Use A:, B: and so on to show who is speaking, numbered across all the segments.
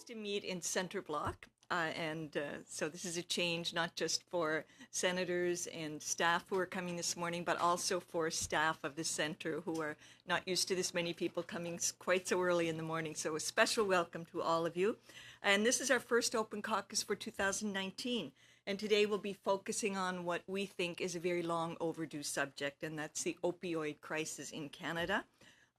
A: to meet in center block. So this is a change not just for senators and staff who are coming this morning, but also for staff of the center who are not used to this many people coming quite so early in the morning. So a special welcome to all of you. And this is our first Open Caucus for 2019. And today we'll be focusing on what we think is a very long overdue subject, and that's the opioid crisis in Canada.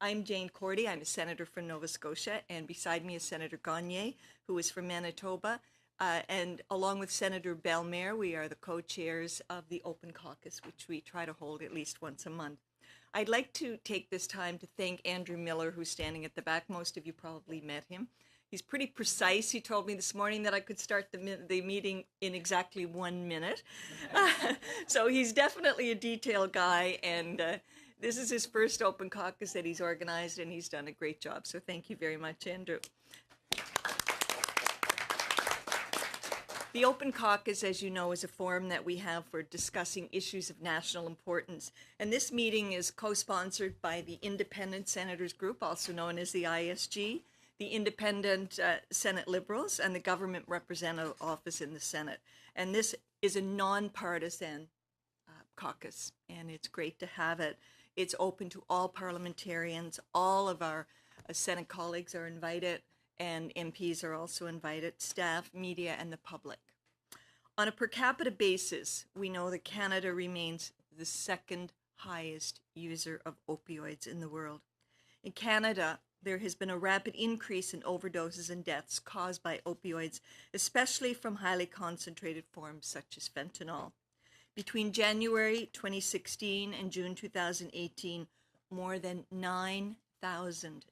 A: I'm Jane Cordy. I'm a senator from Nova Scotia, and beside me is Senator Gagné, who is from Manitoba. And along with Senator Bellemare, we are the co-chairs of the Open Caucus, which we try to hold at least once a month. I'd like to take this time to thank Andrew Miller, who's standing at the back. Most of you probably met him. He's pretty precise. He told me this morning that I could start the meeting in exactly 1 minute. So he's definitely a detail guy, and this is his first Open Caucus that he's organized, and he's done a great job. So thank you very much, Andrew. The Open Caucus, as you know, is a forum that we have for discussing issues of national importance. And this meeting is co-sponsored by the Independent Senators Group, also known as the ISG, the Independent Senate Liberals, and the Government Representative Office in the Senate. And this is a non-partisan caucus, and it's great to have it. It's open to all parliamentarians. All of our Senate colleagues are invited, and MPs are also invited, staff, media, and the public. On a per capita basis, we know that Canada remains the second highest user of opioids in the world. In Canada, there has been a rapid increase in overdoses and deaths caused by opioids, especially from highly concentrated forms such as fentanyl. Between January 2016 and June 2018, more than 9,000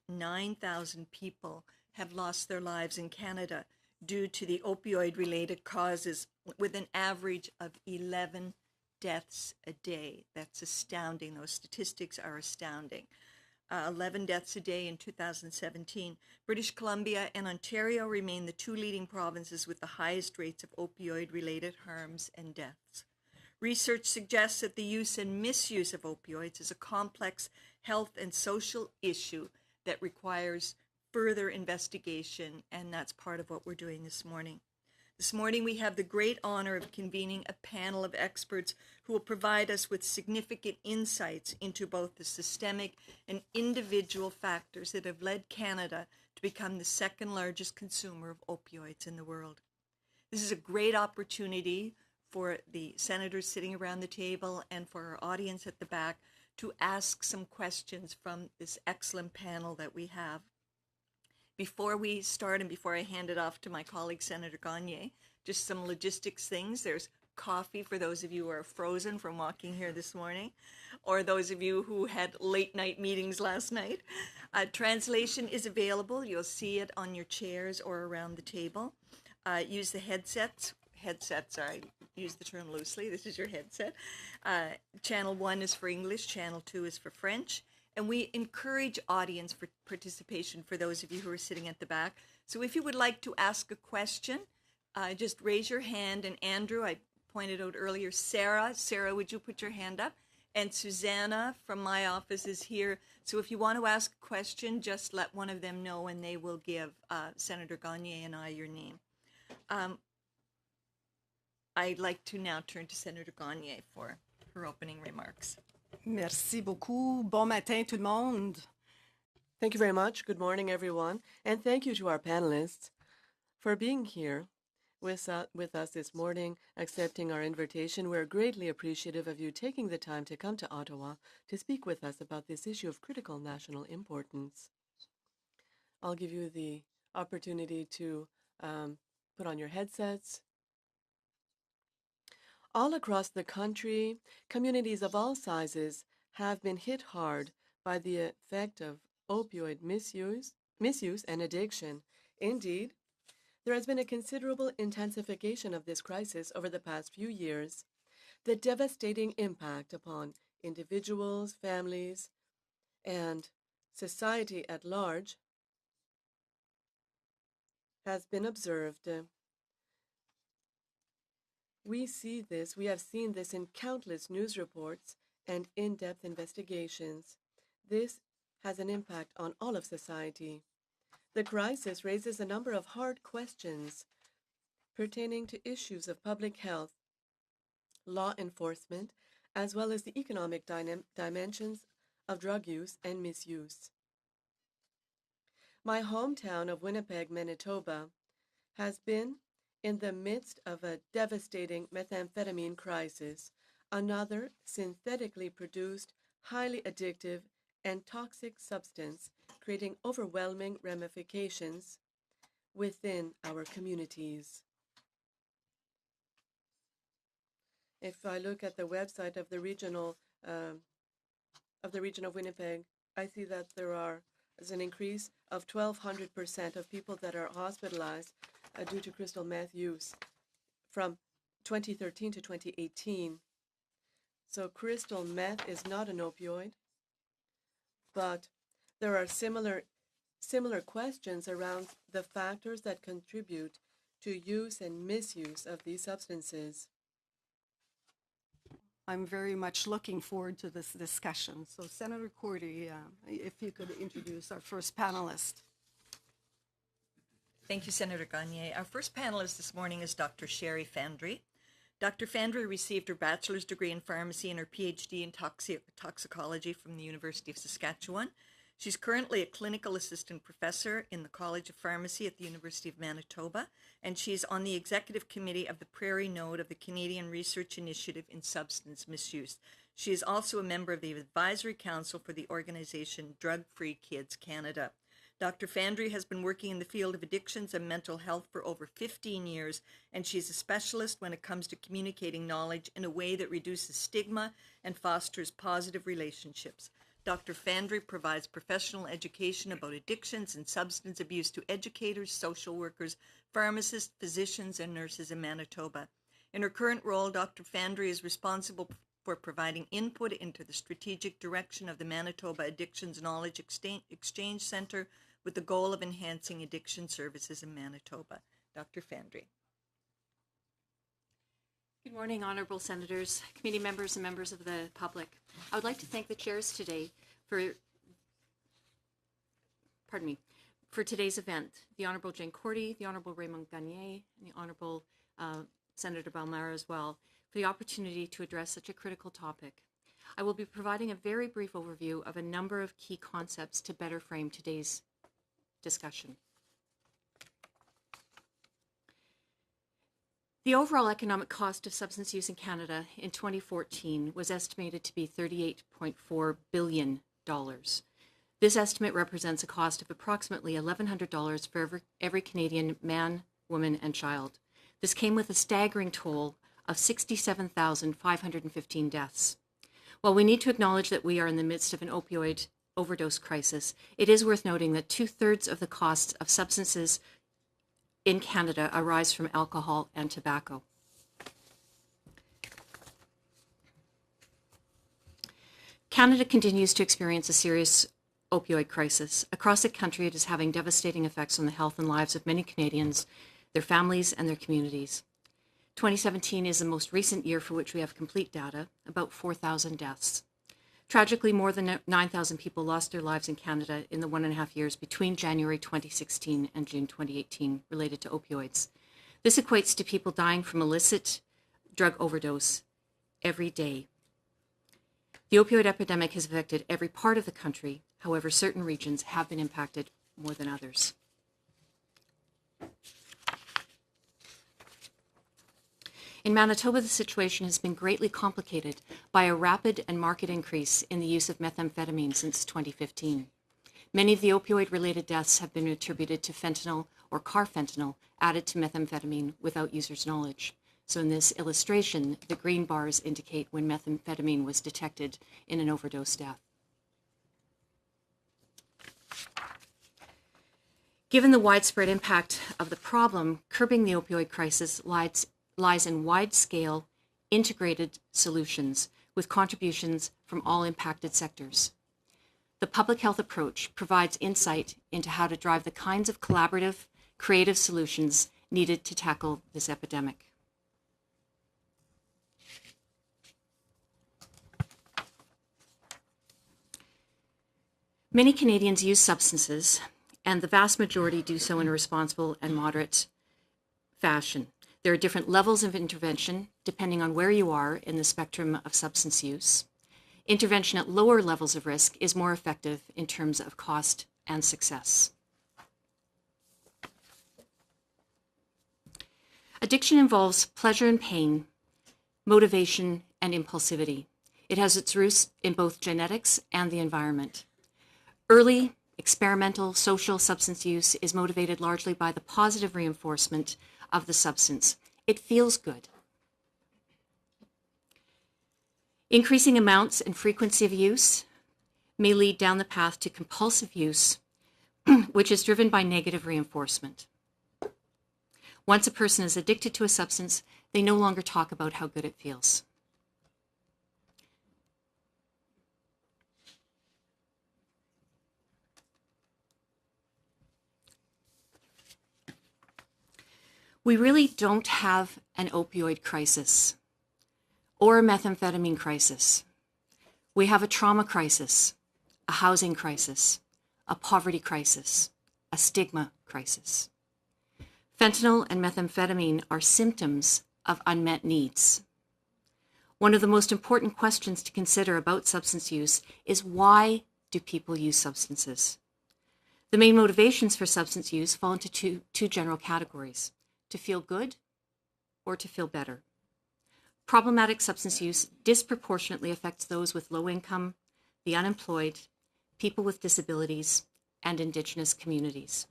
A: people have lost their lives in Canada due to the opioid-related causes, with an average of 11 deaths a day. That's astounding. Those statistics are astounding. 11 deaths a day in 2017. British Columbia and Ontario remain the two leading provinces with the highest rates of opioid-related harms and deaths. Research suggests that the use and misuse of opioids is a complex health and social issue that requires further investigation, and that's part of what we're doing this morning. This morning, we have the great honor of convening a panel of experts who will provide us with significant insights into both the systemic and individual factors that have led Canada to become the second largest consumer of opioids in the world. This is a great opportunity for the senators sitting around the table and for our audience at the back to ask some questions from this excellent panel that we have. Before we start and before I hand it off to my colleague, Senator Gagné, just some logistics things. There's coffee for those of you who are frozen from walking here this morning, or those of you who had late night meetings last night. Translation is available. You'll see it on your chairs or around the table. Use the headsets. I use the term loosely. This is your headset. Channel 1 is for English. Channel 2 is for French. And we encourage audience for participation for those of you who are sitting at the back. So if you would like to ask a question, just raise your hand. And Andrew, I pointed out earlier, Sarah, would you put your hand up? And Susanna from my office is here. So if you want to ask a question, just let one of them know and they will give Senator Gagné and I your name. I'd like to now turn to Senator Gagné for her opening remarks.
B: Merci beaucoup. Bon matin, tout le monde.
C: Thank you very much. Good morning, everyone. And thank you to our panelists for being here with us this morning, accepting our invitation. We're greatly appreciative of you taking the time to come to Ottawa to speak with us about this issue of critical national importance. I'll give you the opportunity to put on your headsets. All across the country, communities of all sizes have been hit hard by the effect of opioid misuse and addiction. Indeed, there has been a considerable intensification of this crisis over the past few years. The devastating impact upon individuals, families, and society at large has been observed. We have seen this in countless news reports and in-depth investigations. This has an impact on all of society. The crisis raises a number of hard questions pertaining to issues of public health, law enforcement, as well as the economic dimensions of drug use and misuse. My hometown of Winnipeg, Manitoba, has been in the midst of a devastating methamphetamine crisis, another synthetically produced, highly addictive, and toxic substance, creating overwhelming ramifications within our communities. If I look at the website of the region of Winnipeg, I see that is an increase of 1,200% of people that are hospitalized due to crystal meth use from 2013 to 2018. So crystal meth is not an opioid, but there are similar questions around the factors that contribute to use and misuse of these substances.
B: I'm very much looking forward to this discussion. So Senator Cordy, if you could introduce our first panelist.
A: Thank you, Senator Gagne. Our first panelist this morning is Dr. Sherry Fandry. Dr. Fandry received her bachelor's degree in pharmacy and her PhD in toxicology from the University of Saskatchewan. She's currently a clinical assistant professor in the College of Pharmacy at the University of Manitoba, and she's on the executive committee of the Prairie Node of the Canadian Research Initiative in Substance Misuse. She is also a member of the Advisory Council for the organization Drug Free Kids Canada. Dr. Fandry has been working in the field of addictions and mental health for over 15 years, and she's a specialist when it comes to communicating knowledge in a way that reduces stigma and fosters positive relationships. Dr. Fandry provides professional education about addictions and substance abuse to educators, social workers, pharmacists, physicians, and nurses in Manitoba. In her current role, Dr. Fandry is responsible for providing input into the strategic direction of the Manitoba Addictions Knowledge Exchange Centre with the goal of enhancing addiction services in Manitoba. Dr. Fandry.
D: Good morning, honourable senators, committee members, and members of the public. I would like to thank the chairs today for today's event, the Honourable Jane Cordy, the Honourable Raymond Gagne, and the Honourable Senator Balmara as well, for the opportunity to address such a critical topic. I will be providing a very brief overview of a number of key concepts to better frame today's discussion. The overall economic cost of substance use in Canada in 2014 was estimated to be $38.4 billion. This estimate represents a cost of approximately $1,100 for every Canadian man, woman, and child. This came with a staggering toll of 67,515 deaths. While we need to acknowledge that we are in the midst of an opioid overdose crisis, it is worth noting that 2/3 of the costs of substances in Canada arise from alcohol and tobacco. Canada continues to experience a serious opioid crisis. Across the country, it is having devastating effects on the health and lives of many Canadians, their families, and their communities. 2017 is the most recent year for which we have complete data, about 4,000 deaths. Tragically, more than 9,000 people lost their lives in Canada in the 1.5 years between January 2016 and June 2018 related to opioids. This equates to people dying from illicit drug overdose every day. The opioid epidemic has affected every part of the country. However, certain regions have been impacted more than others. In Manitoba, the situation has been greatly complicated by a rapid and marked increase in the use of methamphetamine since 2015. Many of the opioid-related deaths have been attributed to fentanyl or carfentanil added to methamphetamine without users' knowledge. So in this illustration, the green bars indicate when methamphetamine was detected in an overdose death. Given the widespread impact of the problem, curbing the opioid crisis lies in wide-scale, integrated solutions with contributions from all impacted sectors. The public health approach provides insight into how to drive the kinds of collaborative, creative solutions needed to tackle this epidemic. Many Canadians use substances, and the vast majority do so in a responsible and moderate fashion. There are different levels of intervention depending on where you are in the spectrum of substance use. Intervention at lower levels of risk is more effective in terms of cost and success. Addiction involves pleasure and pain, motivation and impulsivity. It has its roots in both genetics and the environment. Early, experimental, social substance use is motivated largely by the positive reinforcement of the substance. It feels good. Increasing amounts and frequency of use may lead down the path to compulsive use, which is driven by negative reinforcement. Once a person is addicted to a substance, they no longer talk about how good it feels. We really don't have an opioid crisis or a methamphetamine crisis. We have a trauma crisis, a housing crisis, a poverty crisis, a stigma crisis. Fentanyl and methamphetamine are symptoms of unmet needs. One of the most important questions to consider about substance use is, why do people use substances? The main motivations for substance use fall into two general categories: to feel good or to feel better. Problematic substance use disproportionately affects those with low income, the unemployed, people with disabilities, and Indigenous communities.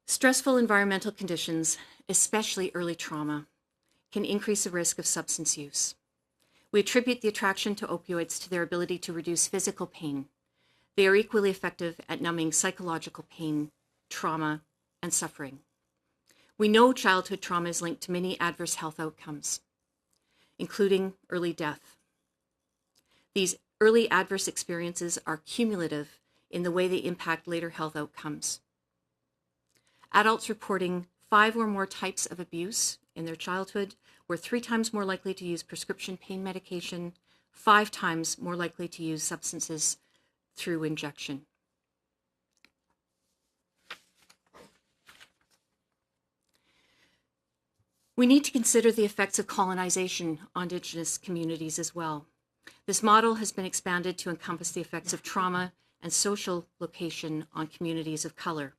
D: Stressful environmental conditions, especially early trauma, can increase the risk of substance use. We attribute the attraction to opioids to their ability to reduce physical pain. They are equally effective at numbing psychological pain, trauma, and suffering. We know childhood trauma is linked to many adverse health outcomes, including early death. These early adverse experiences are cumulative in the way they impact later health outcomes. Adults reporting 5 or more types of abuse in their childhood were 3 times more likely to use prescription pain medication, 5 times more likely to use substances through injection. We need to consider the effects of colonization on Indigenous communities as well. This model has been expanded to encompass the effects of trauma and social location on communities of color.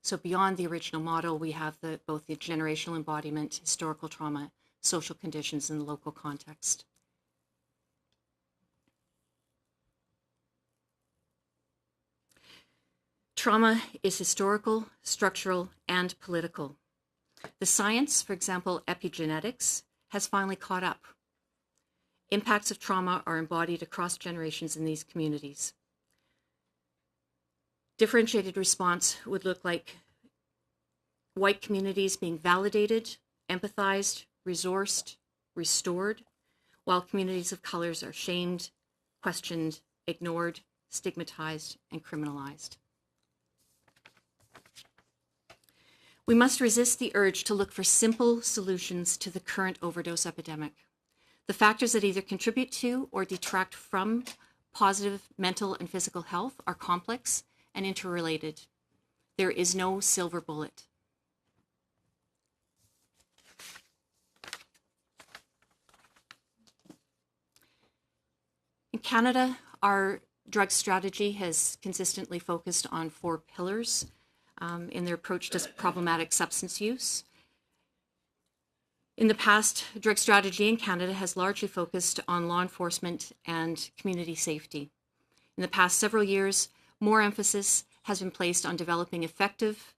D: So beyond the original model, we have both the generational embodiment, historical trauma, social conditions, and the local context. Trauma is historical, structural, and political. The science, for example, epigenetics, has finally caught up. Impacts of trauma are embodied across generations in these communities. Differentiated response would look like white communities being validated, empathized, resourced, restored, while communities of colors are shamed, questioned, ignored, stigmatized, and criminalized. We must resist the urge to look for simple solutions to the current overdose epidemic. The factors that either contribute to or detract from positive mental and physical health are complex and interrelated. There is no silver bullet. In Canada, our drug strategy has consistently focused on 4 pillars in their approach to problematic substance use. In the past, drug strategy in Canada has largely focused on law enforcement and community safety. In the past several years, more emphasis has been placed on developing effective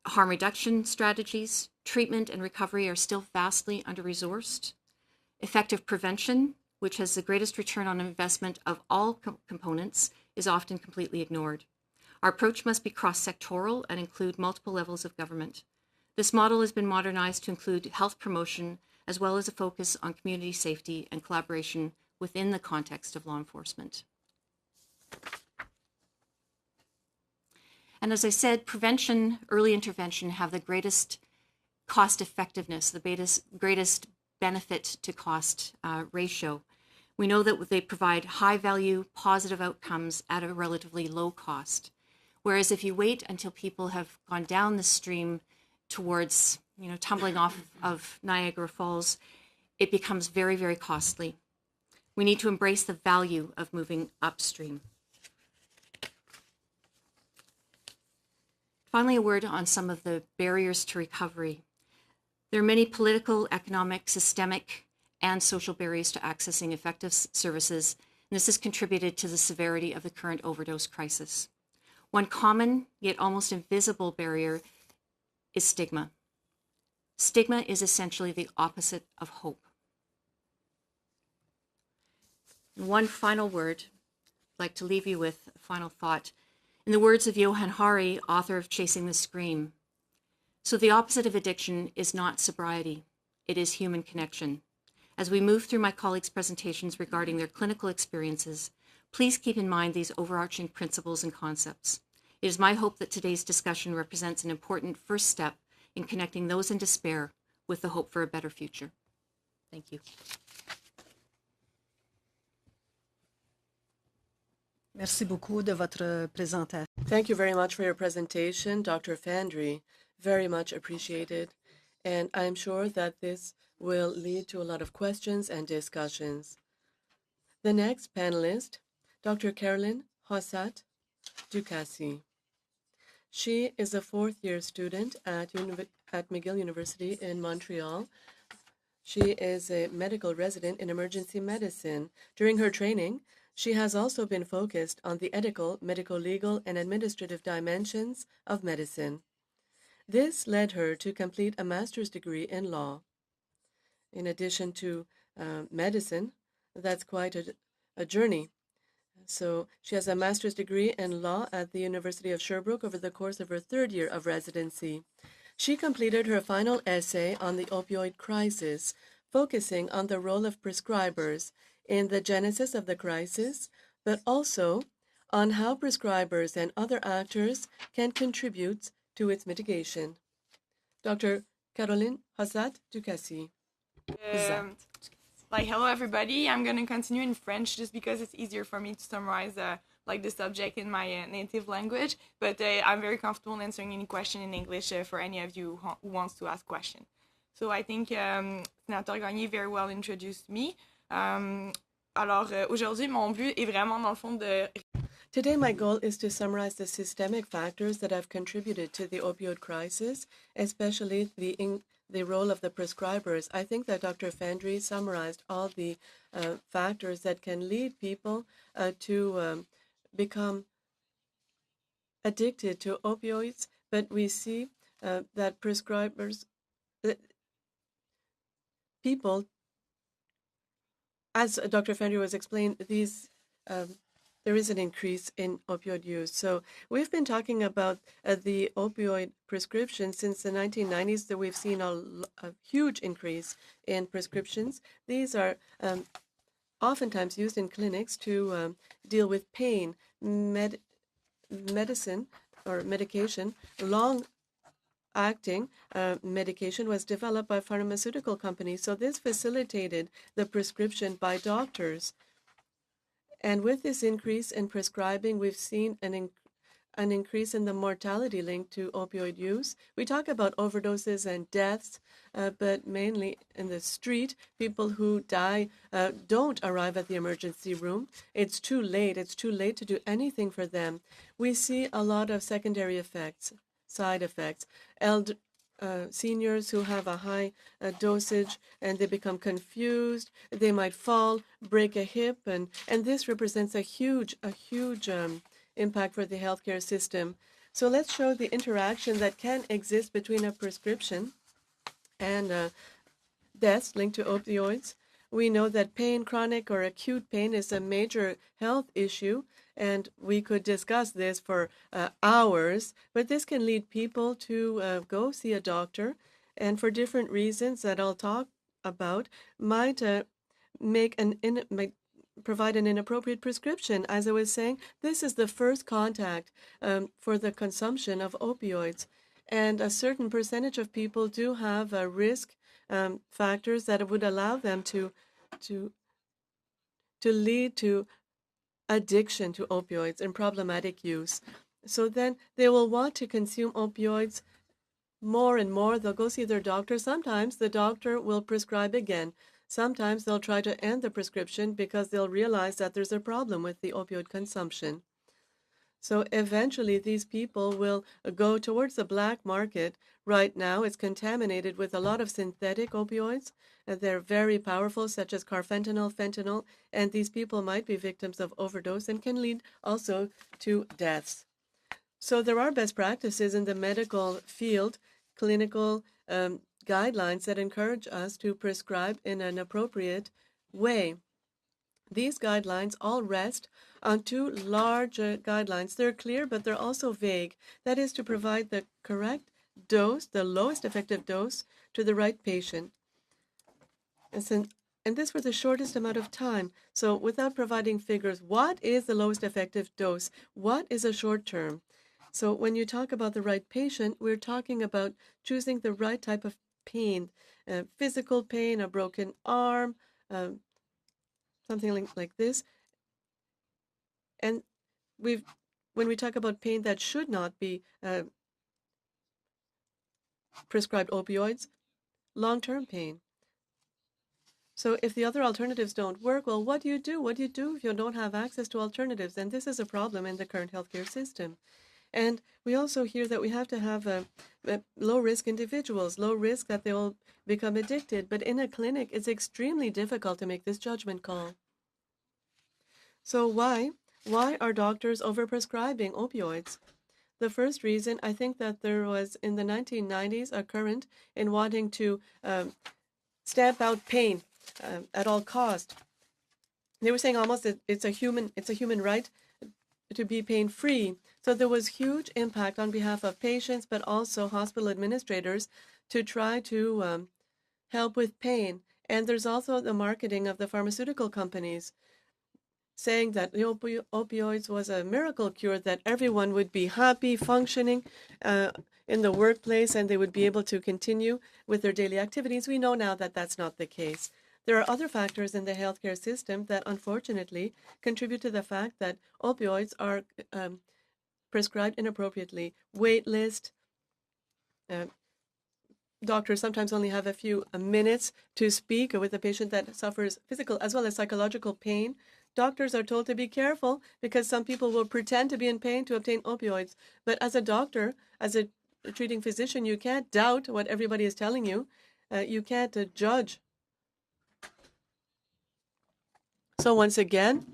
D: harm reduction strategies. Treatment and recovery are still vastly under-resourced. Effective prevention, which has the greatest return on investment of all components, is often completely ignored. Our approach must be cross-sectoral and include multiple levels of government. This model has been modernized to include health promotion, as well as a focus on community safety and collaboration within the context of law enforcement. And as I said, prevention, early intervention have the greatest cost effectiveness, the greatest benefit to cost ratio. We know that they provide high value, positive outcomes at a relatively low cost. Whereas if you wait until people have gone down the stream towards, tumbling off of Niagara Falls, it becomes very, very costly. We need to embrace the value of moving upstream. Finally, a word on some of the barriers to recovery. There are many political, economic, systemic, and social barriers to accessing effective services, and this has contributed to the severity of the current overdose crisis. One common, yet almost invisible barrier is stigma. Stigma is essentially the opposite of hope. And one final word I'd like to leave you with, a final thought. In the words of Johann Hari, author of Chasing the Scream, so the opposite of addiction is not sobriety, it is human connection. As we move through my colleagues' presentations regarding their clinical experiences, please keep in mind these overarching principles and concepts. It is my hope that today's discussion represents an important first step in connecting those in despair with the hope for a better future. Thank you.
B: Merci beaucoup de votre présentation.
C: Thank you very much for your presentation, Dr. Fandry. Very much appreciated. And I'm sure that this will lead to a lot of questions and discussions. The next panelist, Dr. Caroline Hossat-Ducasse. She is a fourth-year student at McGill University in Montreal. She is a medical resident in emergency medicine. During her training, she has also been focused on the ethical, medico-legal, and administrative dimensions of medicine. This led her to complete a master's degree in law. In addition to medicine, that's quite a journey. So she has a master's degree in law at the University of Sherbrooke over the course of her third year of residency. She completed her final essay on the opioid crisis, focusing on the role of prescribers in the genesis of the crisis, but also on how prescribers and other actors can contribute to its mitigation. Dr. Caroline Hossat-Ducasse.
E: Hello everybody. I'm going to continue in French just because it's easier for me to summarize the subject in my native language, but I'm very comfortable answering any question in English for any of you who wants to ask question. So I think Sénateur Gagné very well introduced me. Aujourd'hui, mon but est vraiment dans le fond de...
C: Today, my goal is to summarize the systemic factors that have contributed to the opioid crisis, especially the role of the prescribers. I think that Dr. Fandry summarized all the factors that can lead people to become addicted to opioids, but we see that prescribers, people, as Dr. Fandry was explained, there is an increase in opioid use. So we've been talking about the opioid prescription since the 1990s, that we've seen a huge increase in prescriptions. These are oftentimes used in clinics to deal with pain. Medicine or medication, long-acting medication was developed by pharmaceutical companies. So this facilitated the prescription by doctors. And with this increase in prescribing, we've seen an increase in the mortality linked to opioid use. We talk about overdoses and deaths, but mainly in the street, people who die don't arrive at the emergency room. It's too late. It's too late to do anything for them. We see a lot of secondary effects, side effects. Seniors who have a high dosage and they become confused, they might fall, break a hip, and this represents a huge impact for the healthcare system. So let's show the interaction that can exist between a prescription and deaths linked to opioids. We know that pain, chronic or acute pain, is a major health issue, and we could discuss this for hours, but this can lead people to go see a doctor, and for different reasons that I'll talk about, might provide an inappropriate prescription. As I was saying, this is the first contact for the consumption of opioids. And a certain percentage of people do have risk factors that would allow them to lead to addiction to opioids and problematic use. So then they will want to consume opioids more and more. They'll go see their doctor. Sometimes the doctor will prescribe again. Sometimes they'll try to end the prescription because they'll realize that there's a problem with the opioid consumption. So eventually these people will go towards the black market. Right now it's contaminated with a lot of synthetic opioids. They're very powerful, such as carfentanil, fentanyl, and these people might be victims of overdose and can lead also to deaths. So there are best practices in the medical field, clinical guidelines that encourage us to prescribe in an appropriate way. These guidelines all rest on two large guidelines. They're clear, but they're also vague. That is to provide the correct dose, the lowest effective dose, to the right patient. And this for the shortest amount of time. So without providing figures, what is the lowest effective dose? What is a short term? So when you talk about the right patient, we're talking about choosing the right type of pain, physical pain, a broken arm, something like this. And when we talk about pain that should not be prescribed opioids, long-term pain. So if the other alternatives don't work, well, what do you do? What do you do if you don't have access to alternatives? And this is a problem in the current healthcare system. And we also hear that we have to have low-risk individuals, low risk that they will become addicted. But in a clinic, it's extremely difficult to make this judgment call. So why are doctors overprescribing opioids? The first reason, I think that there was in the 1990s a current in wanting to stamp out pain at all cost. They were saying almost that it's a human right to be pain-free. So there was huge impact on behalf of patients, but also hospital administrators to try to help with pain. And there's also the marketing of the pharmaceutical companies saying that the opioids was a miracle cure, that everyone would be happy, functioning in the workplace, and they would be able to continue with their daily activities. We know now that that's not the case. There are other factors in the healthcare system that unfortunately contribute to the fact that opioids are prescribed inappropriately. Wait list. Doctors sometimes only have a few minutes to speak with a patient that suffers physical as well as psychological pain. Doctors are told to be careful because some people will pretend to be in pain to obtain opioids. But as a doctor, as a treating physician, you can't doubt what everybody is telling you. You can't judge. So once again,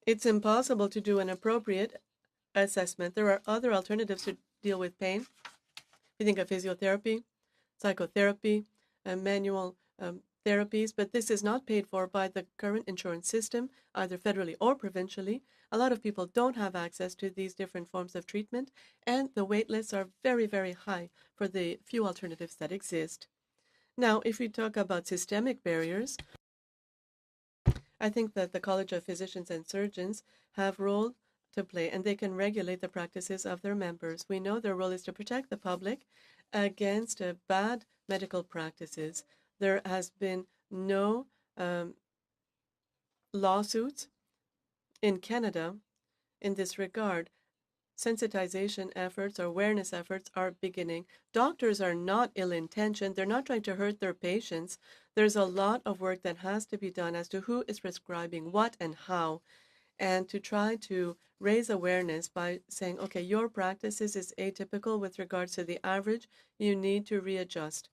C: it's impossible to do an appropriate assessment. There are other alternatives to deal with pain. You think of physiotherapy, psychotherapy, manual therapies, but this is not paid for by the current insurance system, either federally or provincially. A lot of people don't have access to these different forms of treatment, and the wait lists are very, very high for the few alternatives that exist. Now, if we talk about systemic barriers, I think that the College of Physicians and Surgeons have a role to play, and they can regulate the practices of their members. We know their role is to protect the public against bad medical practices. There has been no lawsuits in Canada in this regard. Sensitization efforts or awareness efforts are beginning. Doctors are not ill-intentioned. They're not trying to hurt their patients. There's a lot of work that has to be done as to who is prescribing what and how, and to try to raise awareness by saying, okay, your practices is atypical with regards to the average. You need to readjust.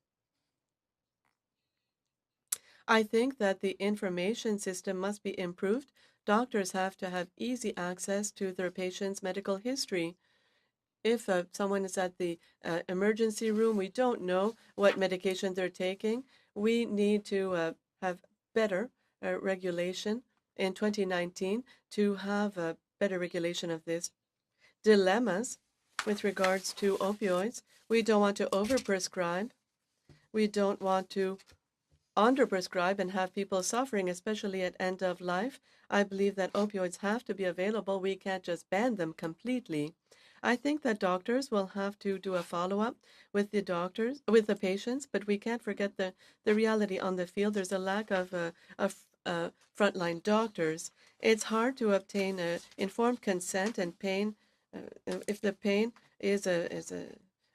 C: I think that the information system must be improved. Doctors have to have easy access to their patient's medical history. If someone is at the emergency room, we don't know what medication they're taking. We need to have better regulation in 2019 to have a better regulation of this. Dilemmas with regards to opioids. We don't want to overprescribe. We don't want to underprescribe and have people suffering, especially at end of life. I believe that opioids have to be available. We can't just ban them completely. I think that doctors will have to do a follow-up with the patients, but we can't forget the reality on the field. There's a lack of frontline doctors. It's hard to obtain informed consent and pain. If the pain is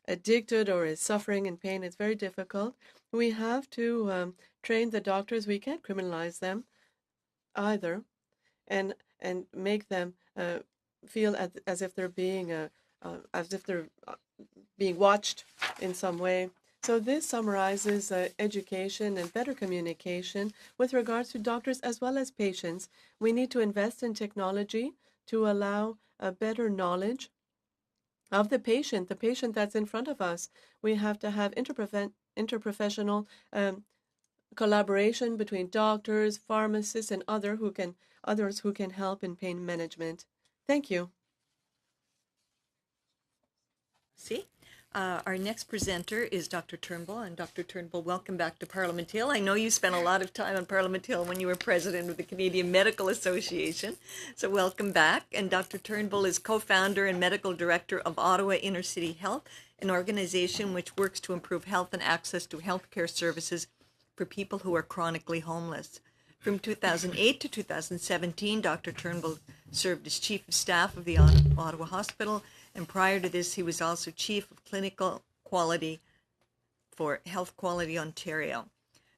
C: addicted or is suffering in pain, it's very difficult. We have to train the doctors. We can't criminalize them either, and make them feel as if they're being watched in some way. So this summarizes education and better communication with regards to doctors as well as patients. We need to invest in technology to allow a better knowledge of the patient that's in front of us. We have to have interprofessional collaboration between doctors, pharmacists, and others who can help in pain management. Thank you.
A: See? Our next presenter is Dr. Turnbull, and Dr. Turnbull, welcome back to Parliament Hill. I know you spent a lot of time on Parliament Hill when you were president of the Canadian Medical Association, so welcome back. And Dr. Turnbull is co-founder and medical director of Ottawa Inner City Health, an organization which works to improve health and access to healthcare services for people who are chronically homeless. From 2008 to 2017, Dr. Turnbull served as Chief of Staff of the Ottawa Hospital, and prior to this, he was also Chief of Clinical Quality for Health Quality Ontario.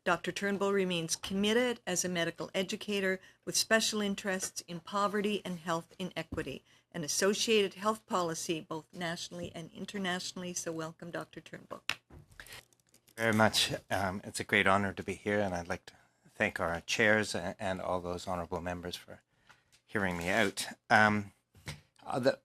A: Dr. Turnbull remains committed as a medical educator with special interests in poverty and health inequity and associated health policy, both nationally and internationally. So welcome, Dr. Turnbull.
F: Very much. It's a great honor to be here, and I'd like to thank our chairs and all those honorable members for hearing me out.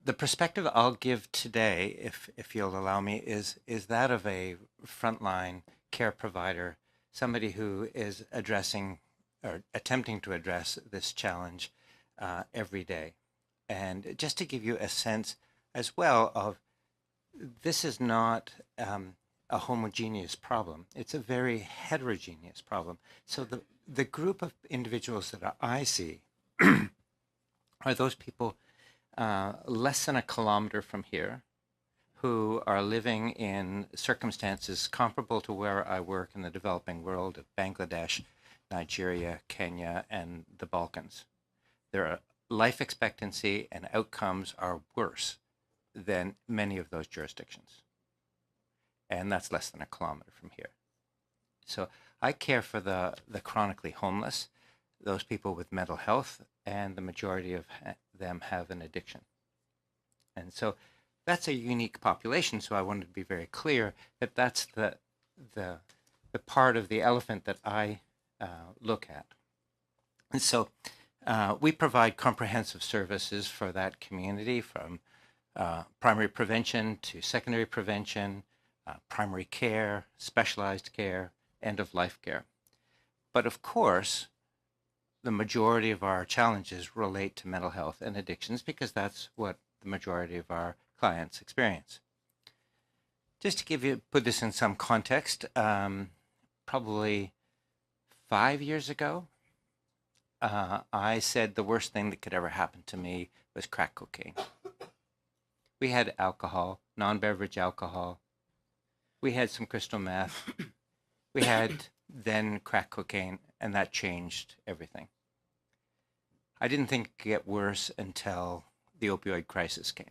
F: The perspective I'll give today, if you'll allow me, is that of a frontline care provider, somebody who is addressing or attempting to address this challenge every day. And just to give you a sense as well of, this is not a homogeneous problem. It's a very heterogeneous problem. So the group of individuals that I see are those people less than a kilometer from here who are living in circumstances comparable to where I work in the developing world of Bangladesh, Nigeria, Kenya, and the Balkans. Their life expectancy and outcomes are worse than many of those jurisdictions. And that's less than a kilometer from here. So I care for the chronically homeless, those people with mental health, and the majority of them have an addiction. And so that's a unique population, so I wanted to be very clear that that's the part of the elephant that I look at. And so we provide comprehensive services for that community, from primary prevention to secondary prevention, primary care, specialized care, end-of-life care. But of course, the majority of our challenges relate to mental health and addictions because that's what the majority of our clients experience. Just to put this in some context, probably 5 years ago, I said the worst thing that could ever happen to me was crack cocaine. We had alcohol, non-beverage alcohol. We had some crystal meth. We had then crack cocaine, and that changed everything. I didn't think it could get worse until the opioid crisis came.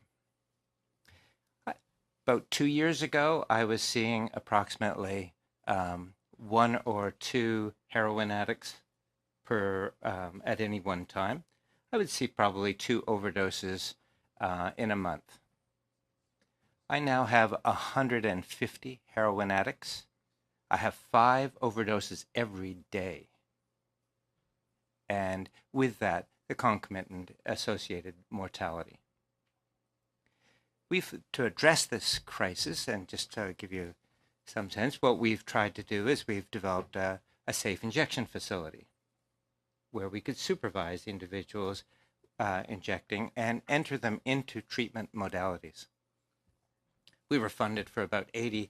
F: About 2 years ago, I was seeing approximately 1 or 2 heroin addicts at any one time. I would see probably 2 overdoses in a month. I now have 150 heroin addicts. I have 5 overdoses every day. And with that, the concomitant associated mortality. To address this crisis, and just to give you some sense, what we've tried to do is we've developed a safe injection facility where we could supervise individuals injecting and enter them into treatment modalities. We were funded for about 80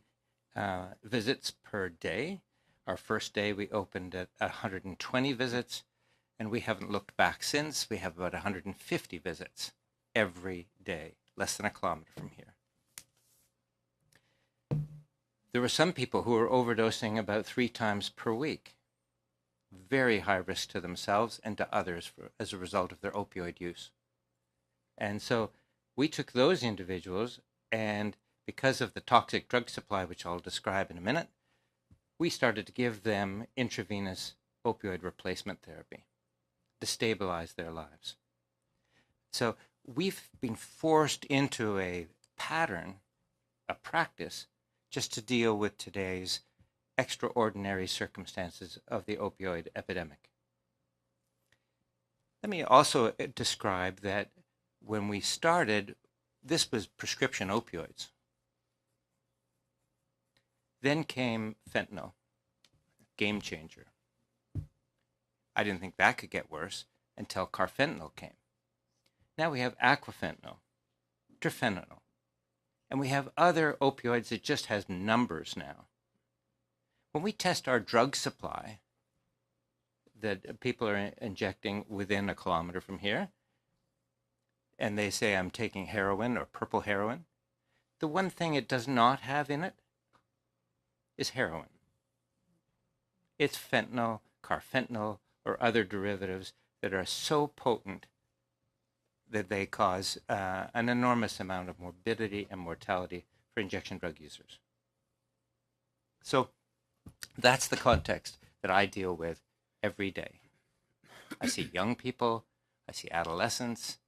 F: visits per day. Our first day we opened at 120 visits, and we haven't looked back since. We have about 150 visits every day, less than a kilometer from here. There were some people who were overdosing about 3 times per week. Very high risk to themselves and to others as a result of their opioid use. And so we took those individuals, and because of the toxic drug supply, which I'll describe in a minute, we started to give them intravenous opioid replacement therapy to stabilize their lives. So we've been forced into a pattern, a practice, just to deal with today's extraordinary circumstances of the opioid epidemic. Let me also describe that when we started, this was prescription opioids. Then came fentanyl, game changer. I didn't think that could get worse until carfentanil came. Now we have aquafentanyl, terfentanil, and we have other opioids that just has numbers now. When we test our drug supply that people are injecting within a kilometer from here, and they say I'm taking heroin or purple heroin, the one thing it does not have in it is heroin. It's fentanyl, carfentanil, or other derivatives that are so potent that they cause an enormous amount of morbidity and mortality for injection drug users. So that's the context that I deal with every day. I see young people, I see adolescents,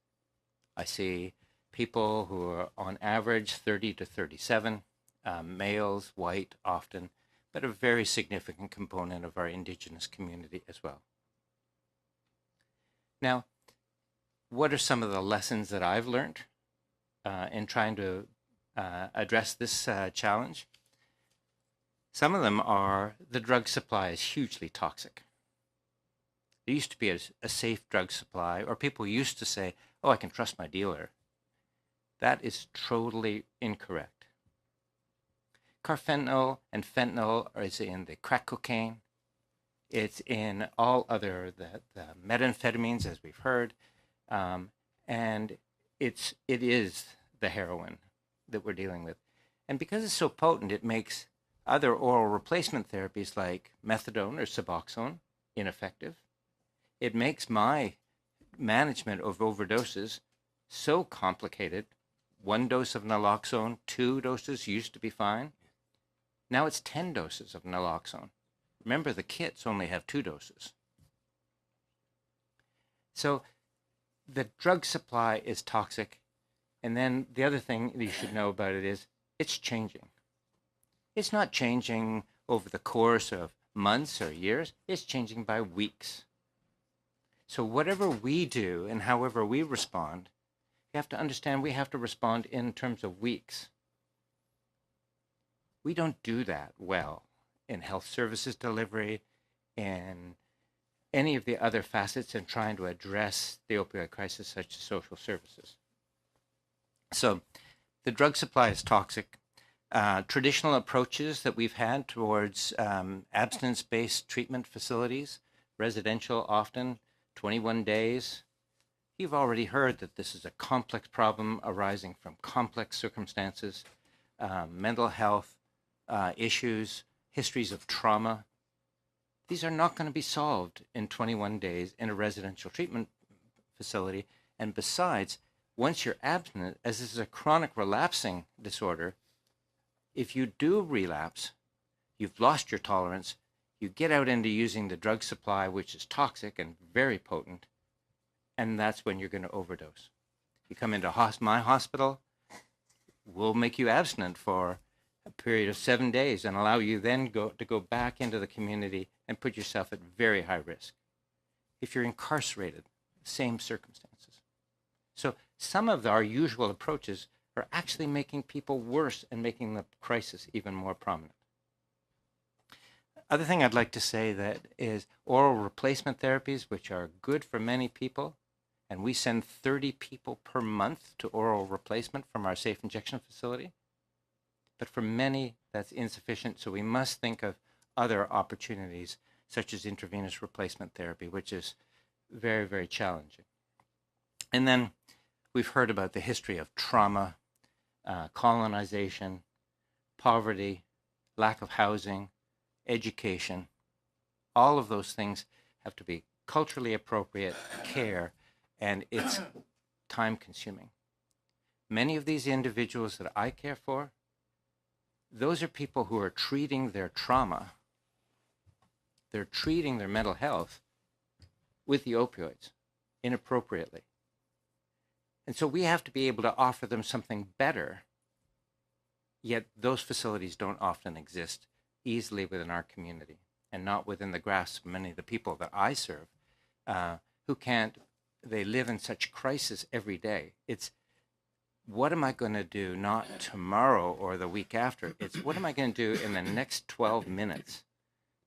F: I see people who are on average 30 to 37, males, white often, but a very significant component of our Indigenous community as well. Now, what are some of the lessons that I've learned in trying to address this challenge? Some of them are the drug supply is hugely toxic. There used to be a safe drug supply, or people used to say, oh, I can trust my dealer. That is totally incorrect. Carfentanil and fentanyl is in the crack cocaine. It's in all other the methamphetamines, as we've heard, and it is the heroin that we're dealing with. And because it's so potent, it makes other oral replacement therapies like methadone or Suboxone ineffective. It makes my management of overdoses so complicated. 1 dose of naloxone, 2 doses used to be fine. Now it's 10 doses of naloxone. Remember, the kits only have 2 doses. So the drug supply is toxic. And then the other thing that you should know about it is it's changing. It's not changing over the course of months or years. It's changing by weeks. So whatever we do and however we respond, you have to understand we have to respond in terms of weeks. We don't do that well in health services delivery, in any of the other facets in trying to address the opioid crisis, such as social services. So the drug supply is toxic. Traditional approaches that we've had towards abstinence-based treatment facilities, residential often, 21 days. You've already heard that this is a complex problem arising from complex circumstances, mental health issues, histories of trauma. These are not going to be solved in 21 days in a residential treatment facility. And besides, once you're abstinent, as this is a chronic relapsing disorder, if you do relapse, you've lost your tolerance, you get out into using the drug supply, which is toxic and very potent, and that's when you're going to overdose. You come into my hospital, we'll make you abstinent for a period of 7 days and allow you then to go back into the community and put yourself at very high risk. If you're incarcerated, same circumstances. So some of our usual approaches are actually making people worse and making the crisis even more prominent. Other thing I'd like to say that is oral replacement therapies, which are good for many people, and we send 30 people per month to oral replacement from our safe injection facility. But for many, that's insufficient, so we must think of other opportunities, such as intravenous replacement therapy, which is very, very challenging. And then we've heard about the history of trauma, colonization, poverty, lack of housing, education. All of those things have to be culturally appropriate care, and it's time consuming. Many of these individuals that I care for, those are people who are treating their trauma, they're treating their mental health with the opioids inappropriately. And so we have to be able to offer them something better, yet those facilities don't often exist easily within our community and not within the grasp of many of the people that I serve who can't, they live in such crisis every day. It's, what am I going to do not tomorrow or the week after? It's what am I going to do in the next 12 minutes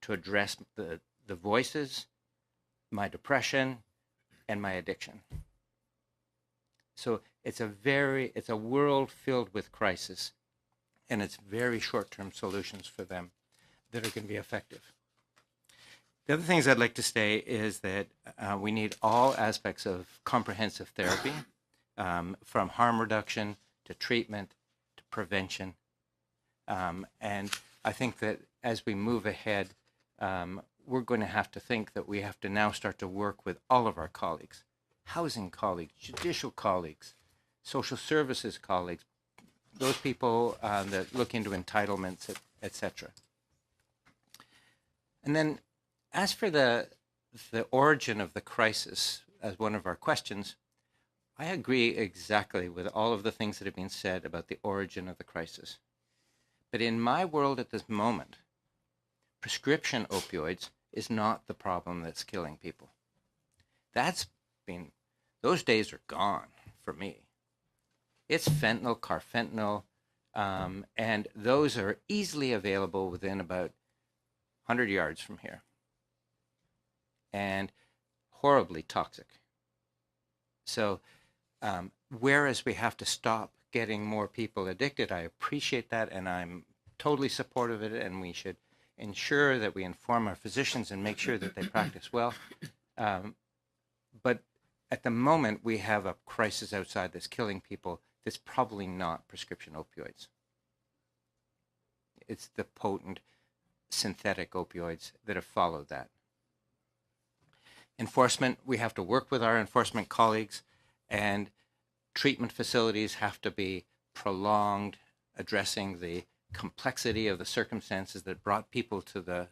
F: to address the voices, my depression, and my addiction. So it's a world filled with crisis, and it's very short-term solutions for them that are going to be effective. The other things I'd like to say is that we need all aspects of comprehensive therapy, from harm reduction to treatment to prevention. And I think that as we move ahead, we're going to have to think that we have to now start to work with all of our colleagues, housing colleagues, judicial colleagues, social services colleagues, those people that look into entitlements, etc. And then as for the origin of the crisis as one of our questions, I agree exactly with all of the things that have been said about the origin of the crisis. But in my world at this moment, prescription opioids is not the problem that's killing people. Those days are gone for me. It's fentanyl, carfentanil, and those are easily available within about 100 yards from here, and horribly toxic. So whereas we have to stop getting more people addicted, I appreciate that, and I'm totally supportive of it, and we should ensure that we inform our physicians and make sure that they practice well. But at the moment, we have a crisis outside that's killing people that's probably not prescription opioids. It's the potent synthetic opioids that have followed that. Enforcement, we have to work with our enforcement colleagues, and treatment facilities have to be prolonged, addressing the complexity of the circumstances that brought people to the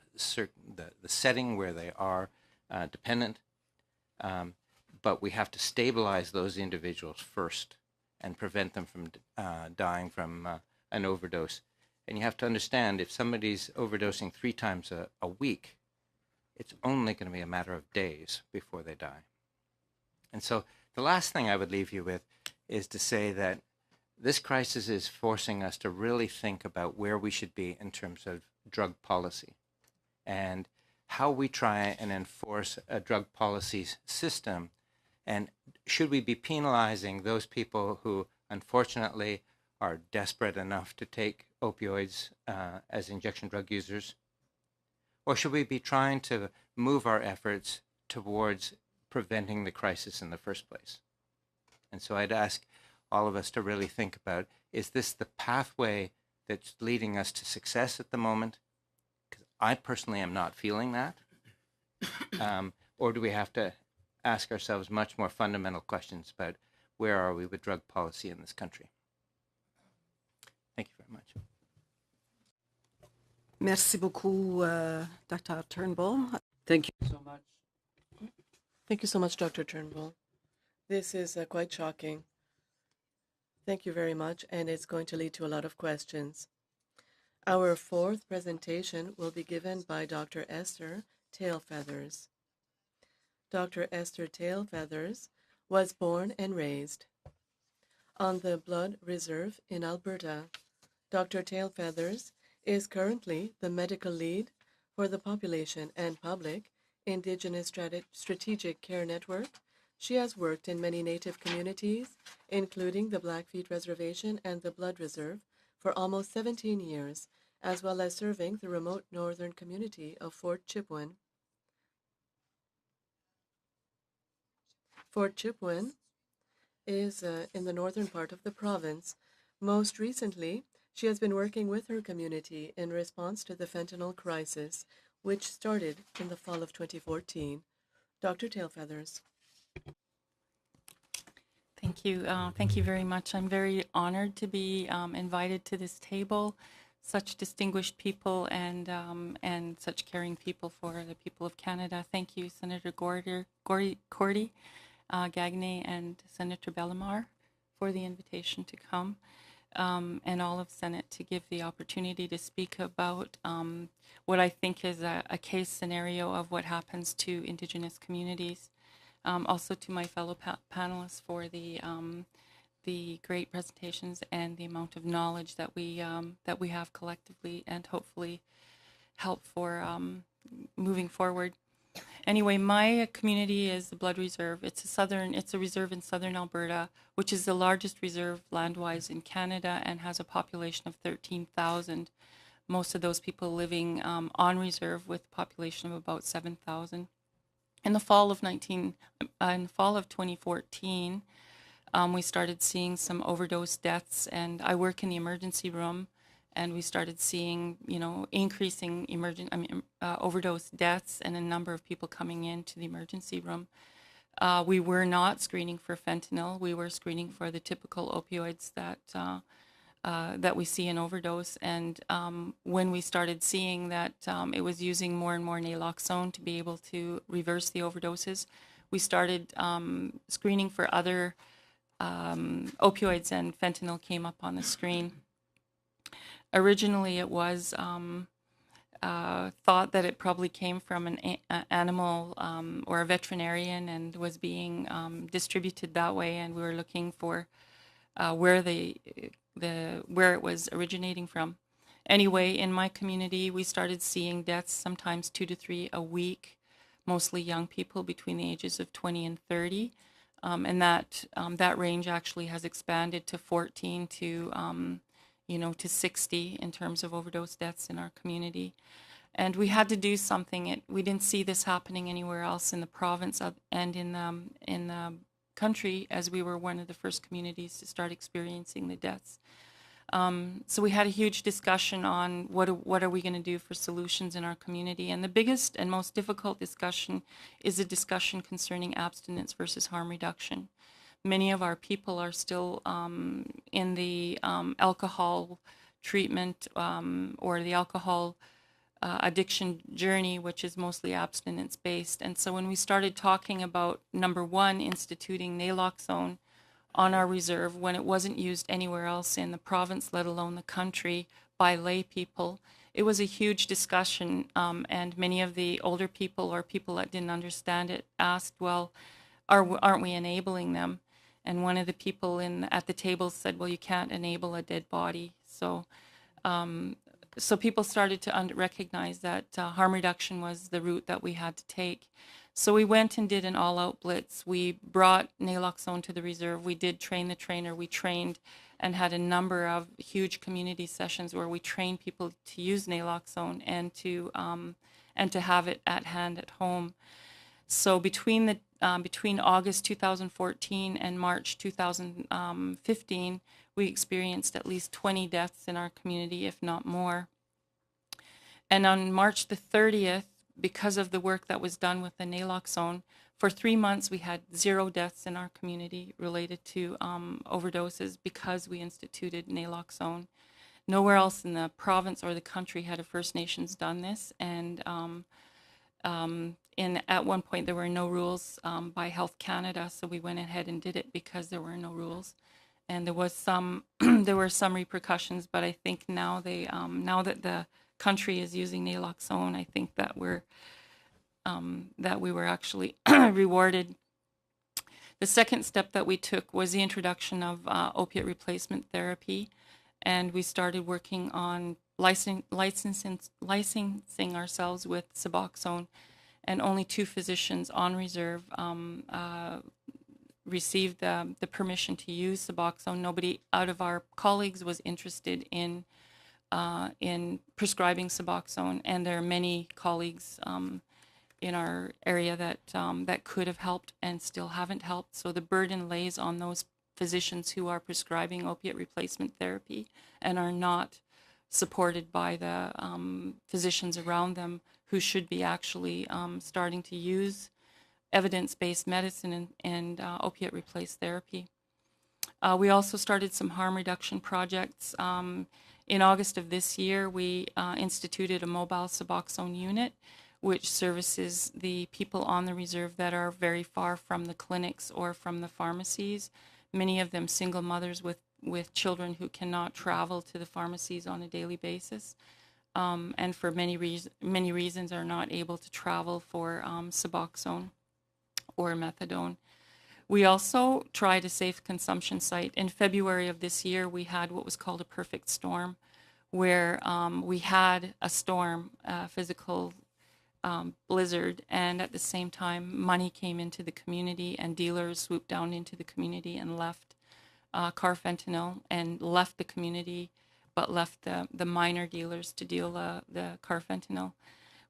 F: setting where they are dependent. But we have to stabilize those individuals first and prevent them from dying from an overdose. And you have to understand, if somebody's overdosing 3 times a week, it's only going to be a matter of days before they die. And so the last thing I would leave you with is to say that this crisis is forcing us to really think about where we should be in terms of drug policy and how we try and enforce a drug policy system. And should we be penalizing those people who unfortunately are desperate enough to take opioids as injection drug users? Or should we be trying to move our efforts towards preventing the crisis in the first place? And so I'd ask all of us to really think about, is this the pathway that's leading us to success at the moment? Because I personally am not feeling that. Or do we have to ask ourselves much more fundamental questions about where are we with drug policy in this country? Thank you very much.
B: Merci beaucoup, Dr. Turnbull.
C: Thank you so much. Thank you so much, Dr. Turnbull. This is quite shocking. Thank you very much, and it's going to lead to a lot of questions. Our 4th presentation will be given by Dr. Esther Tailfeathers. Dr. Esther Tailfeathers was born and raised on the Blood Reserve in Alberta. Dr. Tailfeathers is currently the medical lead for the Population and Public Indigenous Strategic Care Network. She has worked in many Native communities, including the Blackfeet Reservation and the Blood Reserve, for almost 17 years, as well as serving the remote northern community of Fort Chipewyan. Fort Chipewyan is in the northern part of the province. Most recently, she has been working with her community in response to the fentanyl crisis, which started in the fall of 2014. Dr. Tailfeathers.
G: Thank you. Thank you very much. I'm very honored to be invited to this table. Such distinguished people and such caring people for the people of Canada. Thank you, Senator Cordy, Gagné, and Senator Bellemare for the invitation to come, and all of Senate to give the opportunity to speak about what I think is a case scenario of what happens to Indigenous communities. Also to my fellow panelists for the great presentations and the amount of knowledge that we have collectively, and hopefully help for moving forward. Anyway, my community is the Blood Reserve. It's a reserve in southern Alberta, which is the largest reserve land-wise in Canada and has a population of 13,000. Most of those people living on reserve, with a population of about 7,000. In the fall of 2014, we started seeing some overdose deaths, and I work in the emergency room, and we started seeing, increasing overdose deaths and a number of people coming into the emergency room. We were not screening for fentanyl. We were screening for the typical opioids that we see in overdose. And when we started seeing that it was using more and more naloxone to be able to reverse the overdoses, we started screening for other opioids, and fentanyl came up on the screen. Originally, it was thought that it probably came from an animal or a veterinarian and was being distributed that way, and we were looking for where it was originating from. Anyway, in my community, we started seeing deaths, sometimes 2 to 3 a week, mostly young people between the ages of 20 and 30. And that range actually has expanded to 14 to 60 in terms of overdose deaths in our community. And we had to do something. We didn't see this happening anywhere else in the province and in the country, as we were one of the first communities to start experiencing the deaths. So we had a huge discussion on what are we going to do for solutions in our community. And the biggest and most difficult discussion is a discussion concerning abstinence versus harm reduction. Many of our people are still in the alcohol treatment or the alcohol addiction journey, which is mostly abstinence-based. And so when we started talking about, number one, instituting naloxone on our reserve when it wasn't used anywhere else in the province, let alone the country, by lay people, it was a huge discussion. And many of the older people or people that didn't understand it asked, well, aren't we enabling them? And one of the people at the table said, well, you can't enable a dead body. So people started to recognize that harm reduction was the route that we had to take. So we went and did an all-out blitz. We brought naloxone to the reserve. We did train the trainer. We trained and had a number of huge community sessions where we trained people to use naloxone and to have it at hand at home. So between August 2014 and March 2015, we experienced at least 20 deaths in our community, if not more. And on March the 30th, because of the work that was done with the naloxone, for 3 months we had 0 deaths in our community related to overdoses because we instituted naloxone. Nowhere else in the province or the country had a First Nations done this, and at one point there were no rules by Health Canada, so we went ahead and did it because there were no rules, and there was some there were some repercussions. But I think now now that the country is using naloxone, I think that we were actually rewarded. The second step that we took was the introduction of opiate replacement therapy, and we started working on licensing ourselves with Suboxone, and only 2 physicians on reserve received the permission to use Suboxone. Nobody out of our colleagues was interested in in prescribing Suboxone, and there are many colleagues in our area that could have helped and still haven't helped. So the burden lays on those physicians who are prescribing opiate replacement therapy and are not supported by the physicians around them who should be actually starting to use evidence-based medicine and opiate replaced therapy. We also started some harm reduction projects. In August of this year, we instituted a mobile Suboxone unit, which services the people on the reserve that are very far from the clinics or from the pharmacies, many of them single mothers with children who cannot travel to the pharmacies on a daily basis, and for many reasons are not able to travel for Suboxone or methadone. We also tried a safe consumption site. In February of this year, we had what was called a perfect storm, where we had a storm, a physical blizzard, and at the same time, money came into the community and dealers swooped down into the community and left carfentanil and left the community, but left the minor dealers to deal the carfentanil.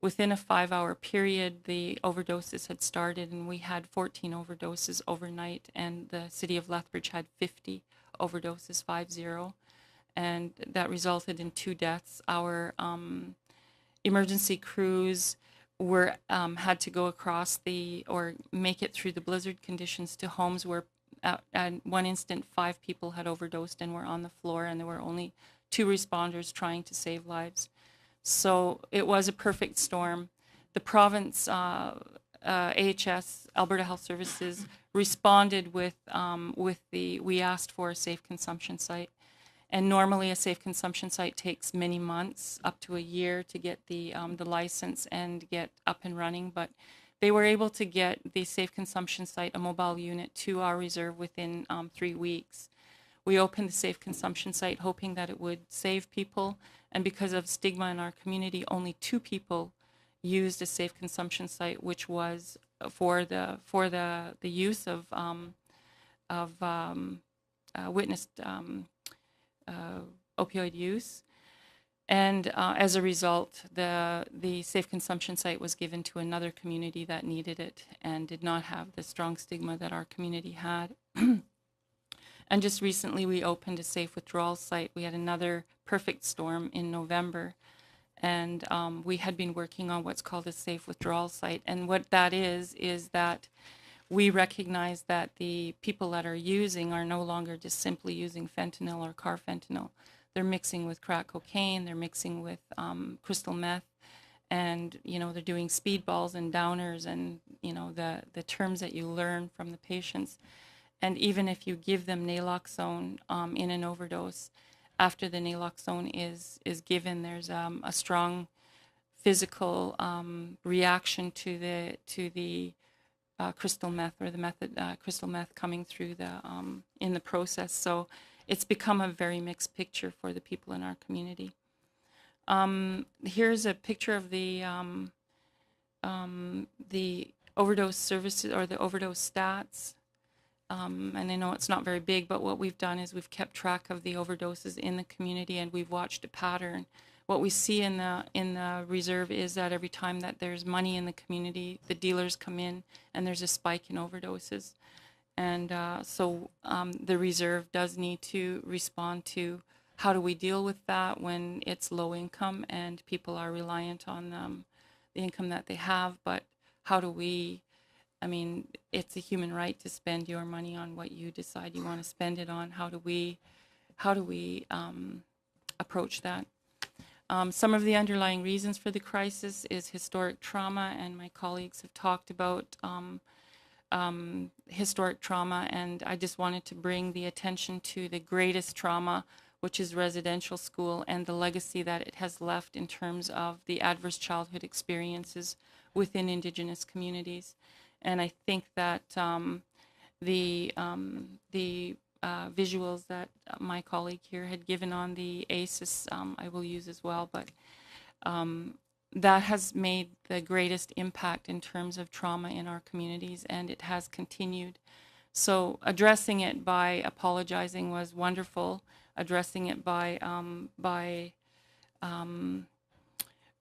G: Within a 5-hour period, the overdoses had started, and we had 14 overdoses overnight, and the city of Lethbridge had 50 overdoses, 50, and that resulted in 2 deaths. Our emergency crews had to go across or make it through the blizzard conditions to homes where at one instant 5 people had overdosed and were on the floor, and there were only 2 responders trying to save lives. So it was a perfect storm. The province, AHS, Alberta Health Services, responded with we asked for a safe consumption site. And normally a safe consumption site takes many months, up to a year, to get the license and get up and running. But they were able to get the safe consumption site, a mobile unit, to our reserve within 3 weeks. We opened the safe consumption site hoping that it would save people. And because of stigma in our community, only 2 people used a safe consumption site, which was for the use of witnessed opioid use. And as a result, the safe consumption site was given to another community that needed it and did not have the strong stigma that our community had. And just recently, we opened a safe withdrawal site. We had another perfect storm in November, and we had been working on what's called a safe withdrawal site. And what that is that we recognize that the people that are using are no longer just simply using fentanyl or carfentanil. They're mixing with crack cocaine, they're mixing with crystal meth, and they're doing speedballs and downers, and the terms that you learn from the patients. And even if you give them naloxone in an overdose, after the naloxone is given, there's a strong physical reaction to the crystal meth, or the crystal meth coming through in the process. So it's become a very mixed picture for the people in our community. Here's a picture of the overdose services, or the overdose stats. And I know it's not very big, but what we've done is we've kept track of the overdoses in the community, and we've watched a pattern. What we see in the reserve is that every time that there's money in the community, the dealers come in, and there's a spike in overdoses. And so the reserve does need to respond to how do we deal with that when it's low income and people are reliant on the income that they have, but how do we, it's a human right to spend your money on what you decide you want to spend it on. How do we approach that? Some of the underlying reasons for the crisis is historic trauma, and my colleagues have talked about historic trauma, and I just wanted to bring the attention to the greatest trauma, which is residential school, and the legacy that it has left in terms of the adverse childhood experiences within Indigenous communities. And I think that the visuals that my colleague here had given on the ACEs, I will use as well, but that has made the greatest impact in terms of trauma in our communities, and it has continued. So addressing it by apologizing was wonderful. Addressing it by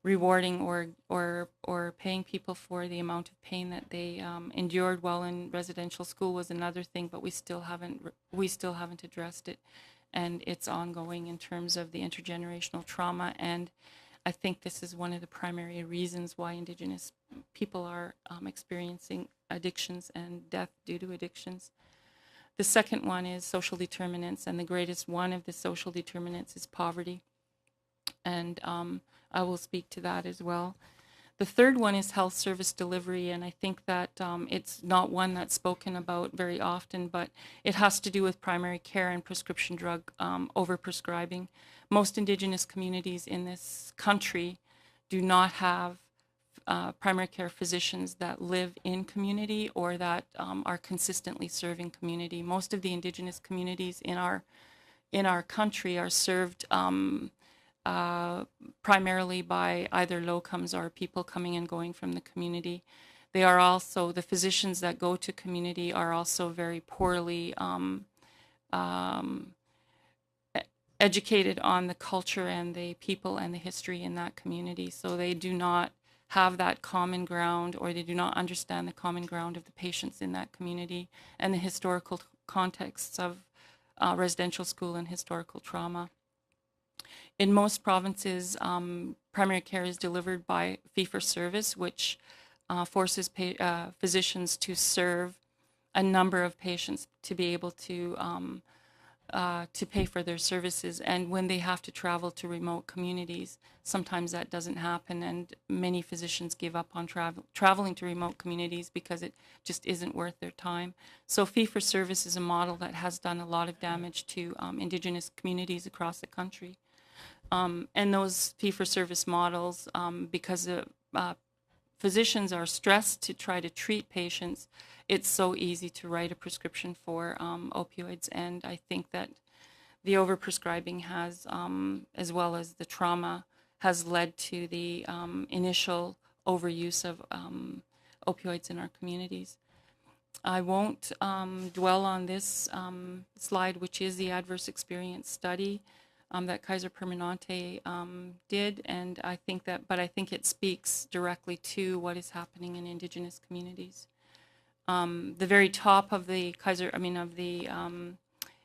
G: rewarding or paying people for the amount of pain that they endured while in residential school was another thing, but we still haven't addressed it, and it's ongoing in terms of the intergenerational trauma. And I think this is one of the primary reasons why Indigenous people are experiencing addictions and death due to addictions. The second one is social determinants, and the greatest one of the social determinants is poverty. And I will speak to that as well. The third one is health service delivery, and I think that it's not one that's spoken about very often, but it has to do with primary care and prescription drug overprescribing. Most Indigenous communities in this country do not have primary care physicians that live in community or that are consistently serving community. Most of the Indigenous communities in our country are served primarily by either locums or people coming and going from the community. They are also, the physicians that go to community are also very poorly educated on the culture and the people and the history in that community. So they do not have that common ground, or they do not understand the common ground of the patients in that community and the historical contexts of residential school and historical trauma. In most provinces, primary care is delivered by fee-for-service, which forces physicians to serve a number of patients to be able to pay for their services. And when they have to travel to remote communities, sometimes that doesn't happen, and many physicians give up on traveling to remote communities because it just isn't worth their time. So fee-for-service is a model that has done a lot of damage to Indigenous communities across the country. And those fee-for-service models, because physicians are stressed to try to treat patients, it's so easy to write a prescription for opioids. And I think that the overprescribing has, as well as the trauma, has led to the initial overuse of opioids in our communities. I won't dwell on this slide, which is the adverse experience study that Kaiser Permanente did, and I think it speaks directly to what is happening in Indigenous communities. The very top of the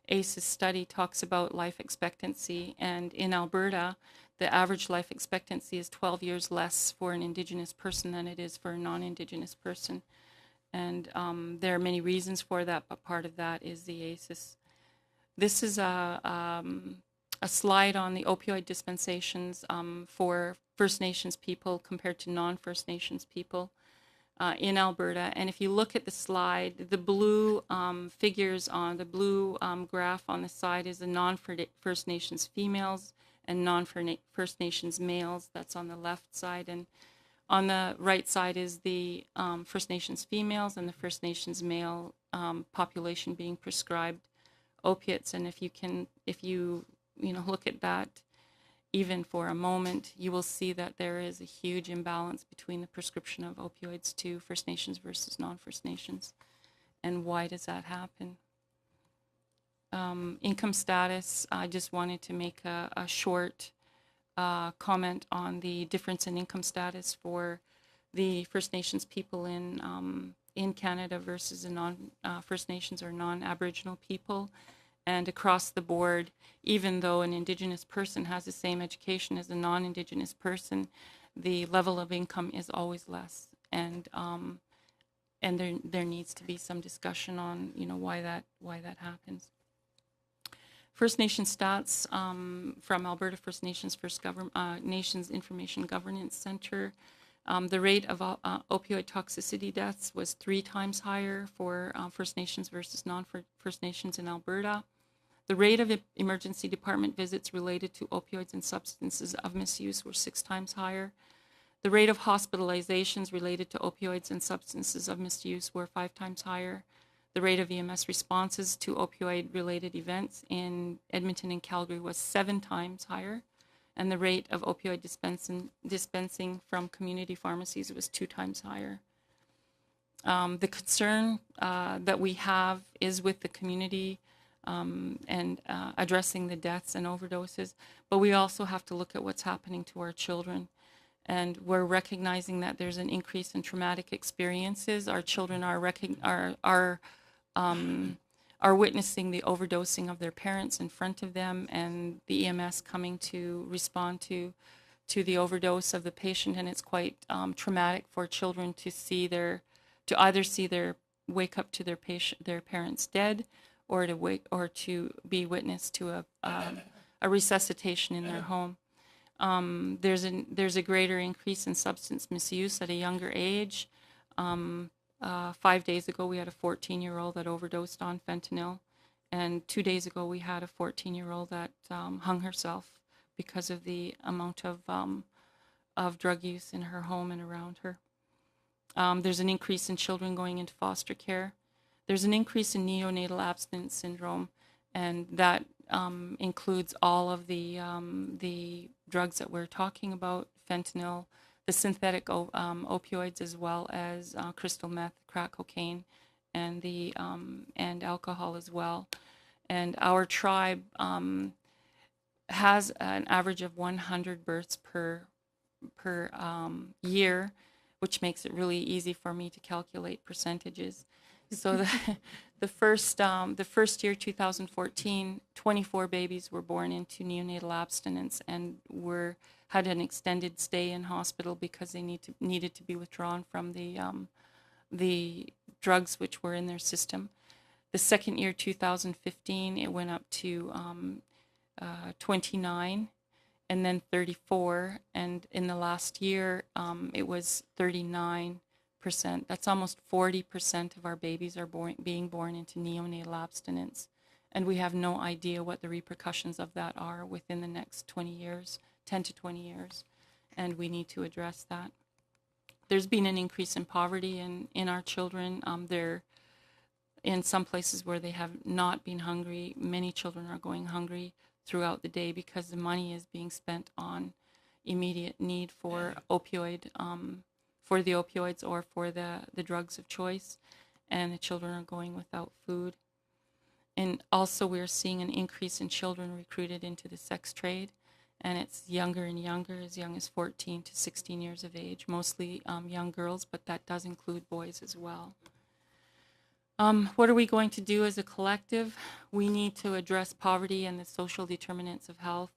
G: ACEs study talks about life expectancy, and in Alberta, the average life expectancy is 12 years less for an Indigenous person than it is for a non-Indigenous person. And there are many reasons for that, but part of that is the ACEs. This is a slide on the opioid dispensations for First Nations people compared to non-First Nations people in Alberta. And if you look at the slide, the blue figures on the blue graph on the side is the non-First Nations females and non-First Nations males. That's on the left side. And on the right side is the First Nations females and the First Nations male population being prescribed opiates. And if you look at that even for a moment, you will see that there is a huge imbalance between the prescription of opioids to First Nations versus non-First Nations. And why does that happen? Income status, I just wanted to make a short comment on the difference in income status for the First Nations people in Canada versus the non-First Nations or non-Aboriginal people. And across the board, even though an Indigenous person has the same education as a non-Indigenous person, the level of income is always less. And there needs to be some discussion on why that happens. First Nation stats from Alberta First Nations Nations Information Governance Center. The rate of opioid toxicity deaths was 3 times higher for First Nations versus non-First Nations in Alberta. The rate of emergency department visits related to opioids and substances of misuse were 6 times higher. The rate of hospitalizations related to opioids and substances of misuse were 5 times higher. The rate of EMS responses to opioid-related events in Edmonton and Calgary was 7 times higher. And the rate of opioid dispensing from community pharmacies was 2 times higher. The concern that we have is with the community and addressing the deaths and overdoses. But we also have to look at what's happening to our children. And we're recognizing that there's an increase in traumatic experiences. Our children are witnessing the overdosing of their parents in front of them, and the EMS coming to respond to the overdose of the patient. And it's quite traumatic for children to either wake up to their parents dead, or to be witness to a resuscitation in their home. There's a greater increase in substance misuse at a younger age. 5 days ago, we had a 14-year-old that overdosed on fentanyl, and 2 days ago, we had a 14-year-old that hung herself because of the amount of drug use in her home and around her. There's an increase in children going into foster care. There's an increase in neonatal abstinence syndrome, and that includes all of the drugs that we're talking about, fentanyl, the synthetic opioids, as well as crystal meth, crack cocaine, and alcohol as well. And our tribe has an average of 100 births per year, which makes it really easy for me to calculate percentages. So the first year, 2014, 24 babies were born into neonatal abstinence and had an extended stay in hospital because they needed to be withdrawn from the drugs which were in their system. The second year, 2015, it went up to 29, and then 34, and in the last year, it was 39%. That's almost 40% of our babies are being born into neonatal abstinence, and we have no idea what the repercussions of that are within the next 20 years, 10 to 20 years, and we need to address that. There's been an increase in poverty in our children. They're in some places where they have not been hungry. Many children are going hungry throughout the day because the money is being spent on immediate need for for the opioids or for the drugs of choice, and the children are going without food. And also we're seeing an increase in children recruited into the sex trade, and it's younger and younger, as young as 14 to 16 years of age, mostly young girls, but that does include boys as well. What are we going to do as a collective? We need to address poverty and the social determinants of health.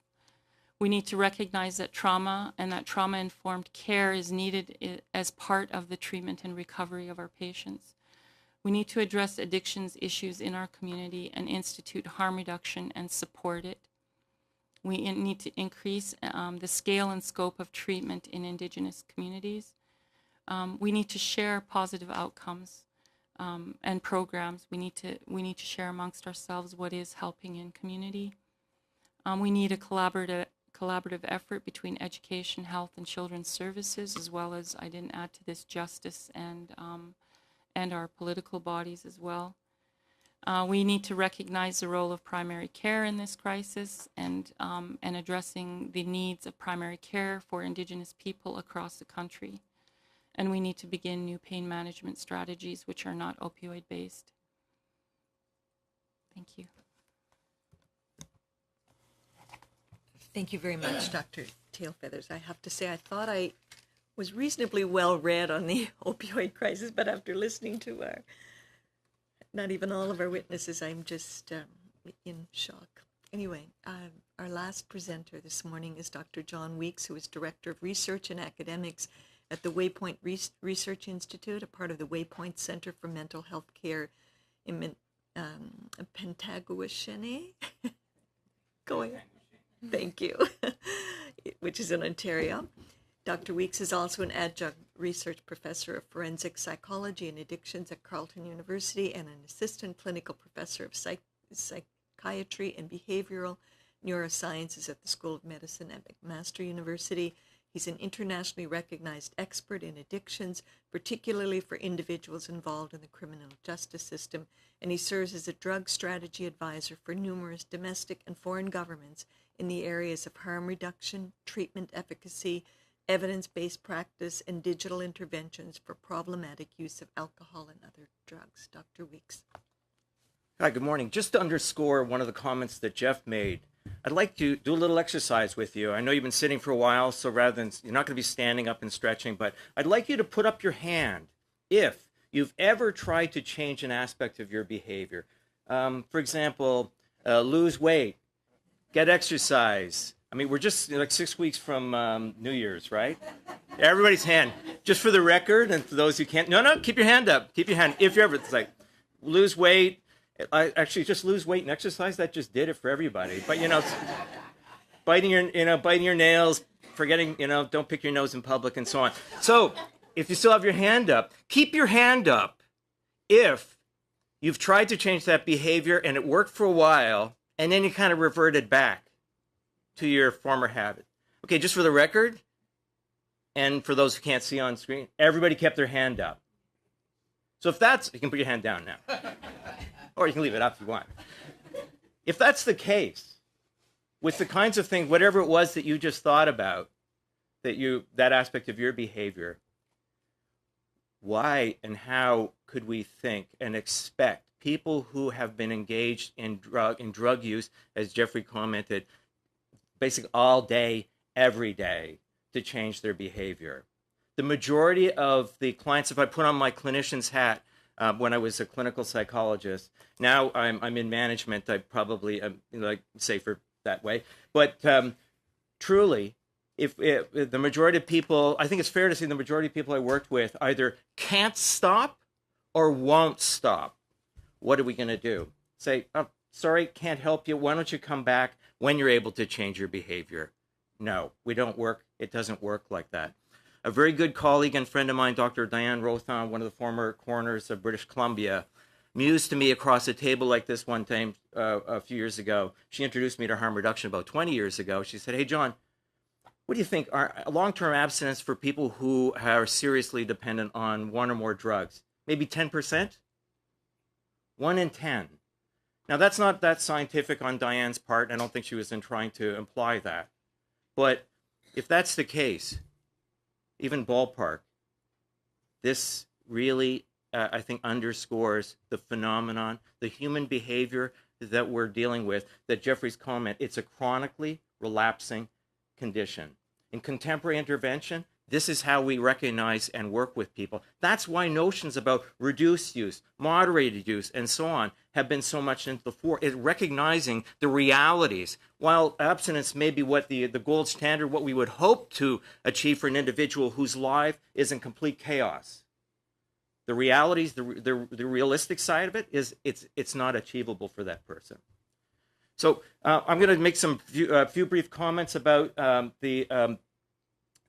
G: We need to recognize that trauma and that trauma-informed care is needed as part of the treatment and recovery of our patients. We need to address addictions issues in our community and institute harm reduction and support it. We need to increase the scale and scope of treatment in Indigenous communities. We need to share positive outcomes and programs. We need to share amongst ourselves what is helping in community. We need a collaborative effort between education, health, and children's services, as well as, I didn't add to this, justice and our political bodies as well. We need to recognize the role of primary care in this crisis and addressing the needs of primary care for Indigenous people across the country. And we need to begin new pain management strategies which are not opioid-based. Thank you.
A: Thank you very much, Dr. Tailfeathers. I have to say, I thought I was reasonably well read on the opioid crisis, but after listening to not even all of our witnesses, I'm just in shock. Anyway, our last presenter this morning is Dr. John Weeks, who is Director of Research and Academics at the Waypoint Research Institute, a part of the Waypoint Center for Mental Health Care in Pentagouchene. Thank you, which is in Ontario. Dr. Weeks is also an adjunct research professor of forensic psychology and addictions at Carleton University and an assistant clinical professor of psychiatry and behavioral neurosciences at the School of Medicine at McMaster University. He's an internationally recognized expert in addictions, particularly for individuals involved in the criminal justice system, and he serves as a drug strategy advisor for numerous domestic and foreign governments in the areas of harm reduction, treatment efficacy, evidence-based practice, and digital interventions for problematic use of alcohol and other drugs. Dr. Weeks.
H: Hi, good morning. Just to underscore one of the comments that Jeff made, I'd like to do a little exercise with you. I know you've been sitting for a while, so rather than, you're not going to be standing up and stretching, but I'd like you to put up your hand if you've ever tried to change an aspect of your behavior. For example, lose weight, get exercise. I mean, we're just like 6 weeks from New Year's, right? Everybody's hand. Just for the record, and for those who can't, no, keep your hand up. Keep your hand. If you ever, it's like, lose weight. I actually just lose weight and exercise. That just did it for everybody. But biting your nails, forgetting, don't pick your nose in public, and so on. So, if you still have your hand up, keep your hand up. If you've tried to change that behavior and it worked for a while, and then you kind of reverted back to your former habit. Okay, just for the record, and for those who can't see on screen, everybody kept their hand up. So if that's, you can put your hand down now. Or you can leave it up if you want. If that's the case, with the kinds of things, whatever it was that you just thought about, that aspect of your behavior, why and how could we think and expect people who have been engaged in drug use, as Jeffrey commented, basically all day, every day, to change their behavior? The majority of the clients, if I put on my clinician's hat, when I was a clinical psychologist, now I'm in management. I probably am safer that way. But truly, if the majority of people, I think it's fair to say the majority of people I worked with either can't stop or won't stop. What are we going to do? Say, oh, sorry, can't help you. Why don't you come back when you're able to change your behavior? No, we don't work. It doesn't work like that. A very good colleague and friend of mine, Dr. Diane Rothan, one of the former coroners of British Columbia, mused to me across a table like this one time a few years ago. She introduced me to harm reduction about 20 years ago. She said, hey, John, what do you think are long-term abstinence for people who are seriously dependent on one or more drugs? Maybe 10%? 1 in 10. Now, that's not that scientific on Diane's part. I don't think she was trying to imply that. But if that's the case, even ballpark, this really, I think, underscores the phenomenon, the human behavior that we're dealing with, that Jeffrey's comment, it's a chronically relapsing condition. In contemporary intervention, this is how we recognize and work with people. That's why notions about reduced use, moderated use, and so on have been so much into the fore, is recognizing the realities. While abstinence may be what the gold standard, what we would hope to achieve for an individual whose life is in complete chaos, the realities, the realistic side of it is it's not achievable for that person. So I'm going to make a few brief comments about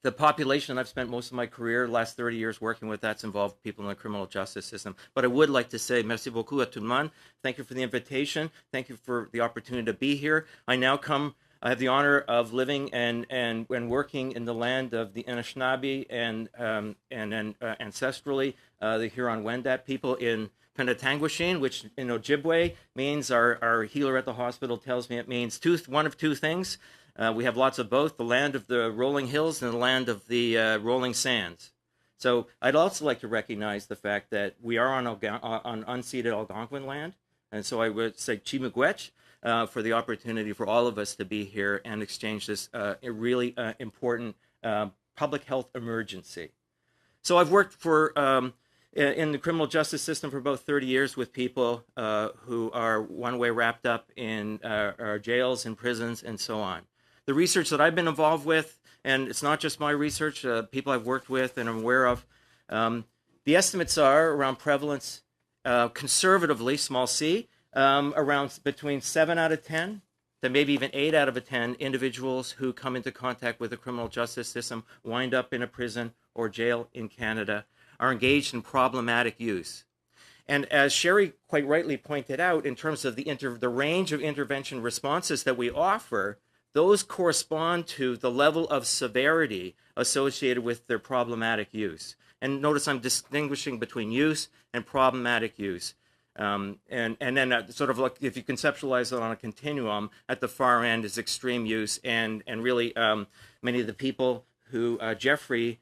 H: the population I've spent most of my career, last 30 years working with, that's involved people in the criminal justice system. But I would like to say merci beaucoup à tout le monde. Thank you for the invitation. Thank you for the opportunity to be here. I have the honor of living and working in the land of the Anishinaabe and ancestrally the Huron-Wendat people in Penetanguishene, which in Ojibwe means, our healer at the hospital tells me it means one of two things. We have lots of both, the land of the rolling hills and the land of the rolling sands. So I'd also like to recognize the fact that we are on unceded Algonquin land. And so I would say Chimugwech for the opportunity for all of us to be here and exchange this really important public health emergency. So I've worked in the criminal justice system for about 30 years with people who are one way wrapped up in our jails and prisons and so on. The research that I've been involved with, and it's not just my research, people I've worked with and I'm aware of, the estimates are around prevalence, conservatively, small c, around between 7 out of 10 to maybe even 8 out of 10 individuals who come into contact with the criminal justice system, wind up in a prison or jail in Canada, are engaged in problematic use. And as Sherry quite rightly pointed out, in terms of the range of intervention responses that we offer, those correspond to the level of severity associated with their problematic use. And notice I'm distinguishing between use and problematic use. And then sort of like, if you conceptualize it on a continuum, at the far end is extreme use, and really many of the people who Jeffrey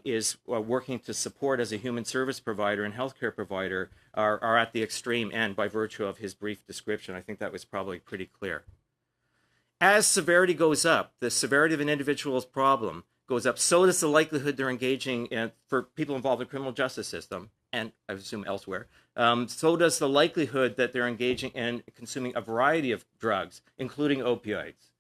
H: is working to support as a human service provider and healthcare provider are at the extreme end by virtue of his brief description. I think that was probably pretty clear. As severity goes up, the severity of an individual's problem goes up, so does the likelihood they're engaging in, for people involved in the criminal justice system, and I assume elsewhere, so does the likelihood that they're engaging in consuming a variety of drugs, including opioids.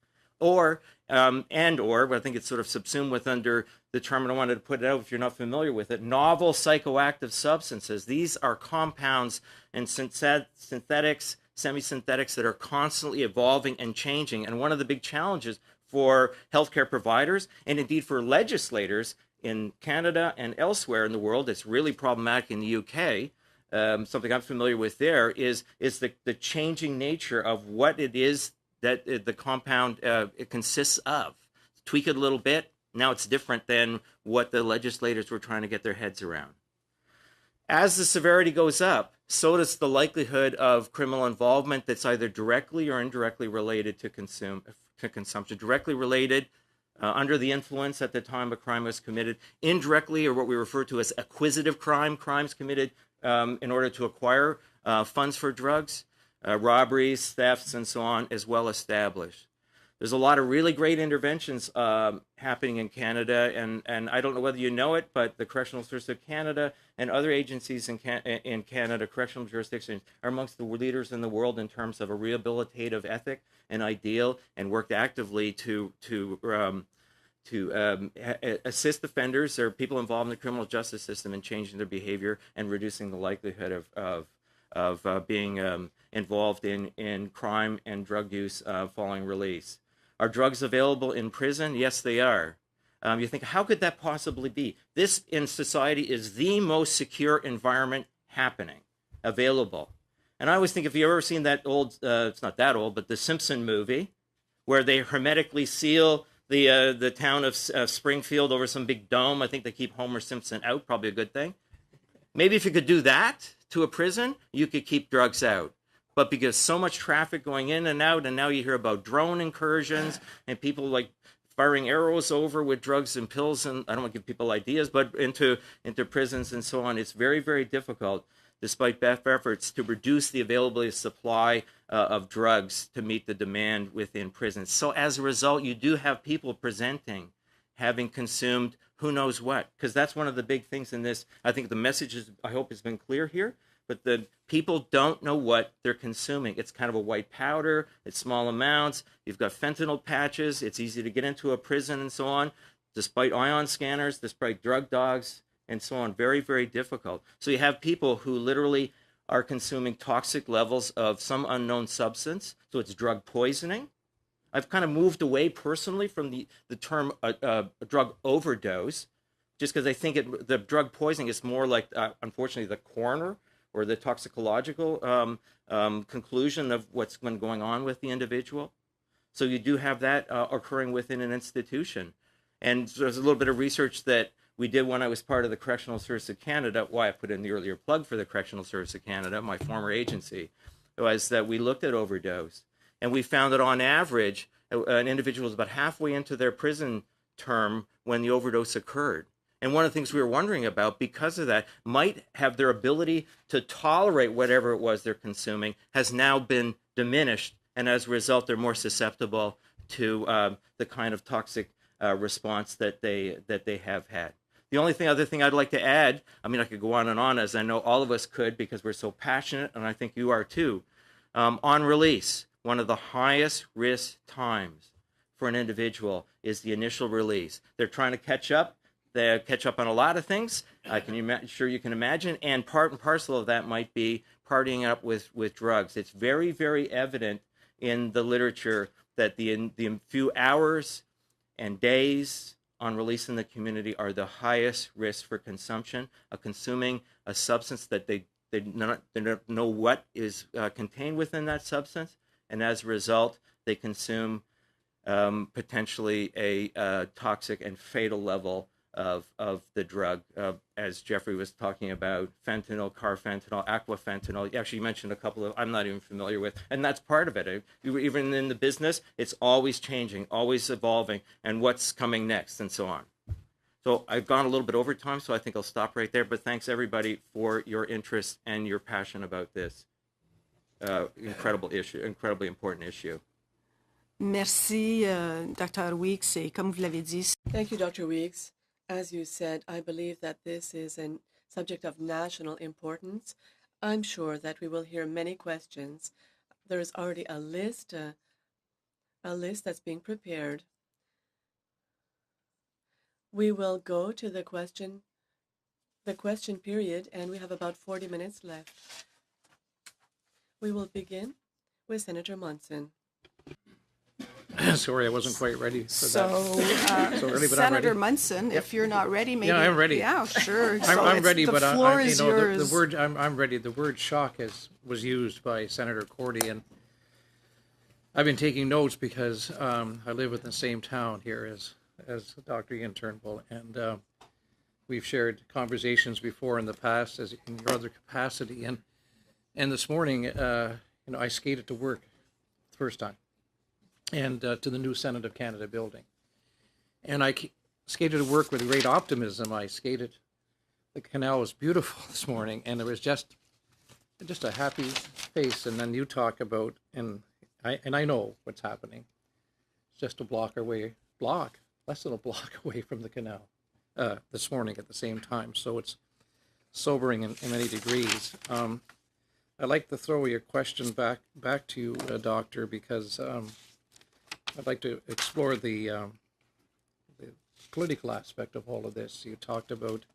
H: Or, but I think it's sort of subsumed with under the term, and I wanted to put it out if you're not familiar with it, novel psychoactive substances. These are compounds and synthetics, semi-synthetics that are constantly evolving and changing. And one of the big challenges for healthcare providers and indeed for legislators in Canada and elsewhere in the world, it's really problematic in the UK, something I'm familiar with there, is the changing nature of what it is that the compound it consists of. Tweak it a little bit, now it's different than what the legislators were trying to get their heads around. As the severity goes up, so does the likelihood of criminal involvement that's either directly or indirectly related to consumption. Directly related, under the influence at the time a crime was committed. Indirectly, or what we refer to as acquisitive crime, crimes committed in order to acquire funds for drugs. Robberies, thefts, and so on, as well established. There's a lot of really great interventions happening in Canada, and I don't know whether you know it, but the Correctional Service of Canada and other agencies in Canada, correctional jurisdictions, are amongst the leaders in the world in terms of a rehabilitative ethic and ideal, and worked actively to assist offenders or people involved in the criminal justice system in changing their behavior and reducing the likelihood of being involved in crime and drug use following release. Are drugs available in prison? Yes, they are. You think, how could that possibly be? This in society is the most secure environment happening, available. And I always think, if you've ever seen that old, it's not that old, but the Simpson movie, where they hermetically seal the town of Springfield over some big dome. I think they keep Homer Simpson out, probably a good thing. Maybe if you could do that to a prison, you could keep drugs out. But because so much traffic going in and out, and now you hear about drone incursions and people like firing arrows over with drugs and pills, and I don't want to give people ideas, but into prisons and so on, it's very, very difficult, despite best efforts, to reduce the availability of supply of drugs to meet the demand within prisons. So as a result, you do have people presenting having consumed who knows what, because that's one of the big things in this. I think the message is, I hope, has been clear here, but the people don't know what they're consuming. It's kind of a white powder, it's small amounts, you've got fentanyl patches, it's easy to get into a prison and so on, despite ion scanners, despite drug dogs, and so on. Very, very difficult. So you have people who literally are consuming toxic levels of some unknown substance, so it's drug poisoning. I've kind of moved away personally from the term drug overdose, just because I think the drug poisoning is more like, unfortunately, the coroner or the toxicological conclusion of what's been going on with the individual. So you do have that occurring within an institution. And there's a little bit of research that we did when I was part of the Correctional Service of Canada. Why I put in the earlier plug for the Correctional Service of Canada, my former agency, was that we looked at overdose. And we found that on average, an individual was about halfway into their prison term when the overdose occurred. And one of the things we were wondering about, because of that, might have their ability to tolerate whatever it was they're consuming has now been diminished. And as a result, they're more susceptible to the kind of toxic response that they have had. The only other thing I'd like to add, I mean, I could go on, as I know all of us could because we're so passionate, and I think you are too. On release, one of the highest risk times for an individual is the initial release. They're trying to catch up. They catch up on a lot of things. Sure you can imagine, and part and parcel of that might be partying up with drugs. It's very, very evident in the literature that the few hours and days on release in the community are the highest risk for consumption of consuming a substance that they don't know what is contained within that substance, and as a result, they consume potentially a toxic and fatal level of the drug, as Jeffrey was talking about, fentanyl, carfentanil, aquafentanil. Actually, you mentioned a couple of I'm not even familiar with, and that's part of it. Even in the business, it's always changing, always evolving, and what's coming next, and so on. So I've gone a little bit over time, so I think I'll stop right there. But thanks everybody for your interest and your passion about this incredibly important issue.
B: Merci, Dr. Weeks. Et comme vous l'avez dit,
C: Thank you, Dr. Weeks. As you said, I believe that this is a subject of national importance. I'm sure that we will hear many questions. There is already a list that's being prepared. We will go to the question period, and we have about 40 minutes left. We will begin with Senator Munson.
I: Sorry, I wasn't quite ready for
B: so,
I: that. So early, but I'm
B: Senator
I: ready.
B: Munson, if you're not ready, maybe.
I: Yeah, I'm ready.
B: Yeah, sure.
I: I'm ready,
B: the
I: but
B: floor is yours.
I: the word I'm ready. The word shock was used by Senator Cordy, and I've been taking notes because I live in the same town here as Dr. Ian Turnbull, and we've shared conversations before in the past as in your other capacity, and this morning, I skated to work the first time, and to the new Senate of Canada building, and I skated to work with great optimism. The canal was beautiful this morning, and there was just a happy face. And then you talk about, and I know what's happening. It's just less than a block away from the canal this morning at the same time. So it's sobering in many degrees. I'd like to throw your question back to you, Doctor, because I'd like to explore the political aspect of all of this. You talked about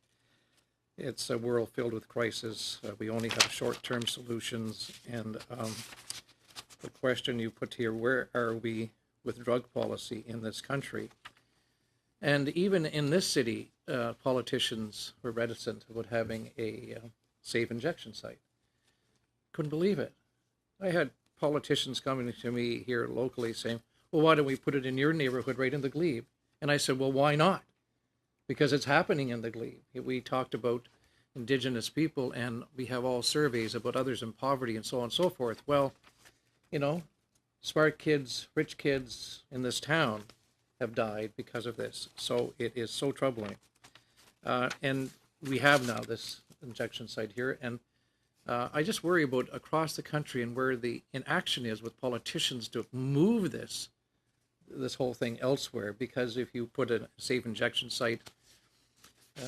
I: it's a world filled with crisis. We only have short-term solutions. And the question you put here, where are we with drug policy in this country? And even in this city, politicians were reticent about having a safe injection site. Couldn't believe it. I had politicians coming to me here locally saying, well, why don't we put it in your neighborhood right in the glebe? And I said, well, why not? Because it's happening in the glebe. We talked about Indigenous people, and we have all surveys about others in poverty and so on and so forth. Well, smart kids, rich kids in this town have died because of this. So it is so troubling. And we have now this injection site here, and I just worry about across the country and where the inaction is with politicians to move this whole thing elsewhere. Because if you put a safe injection site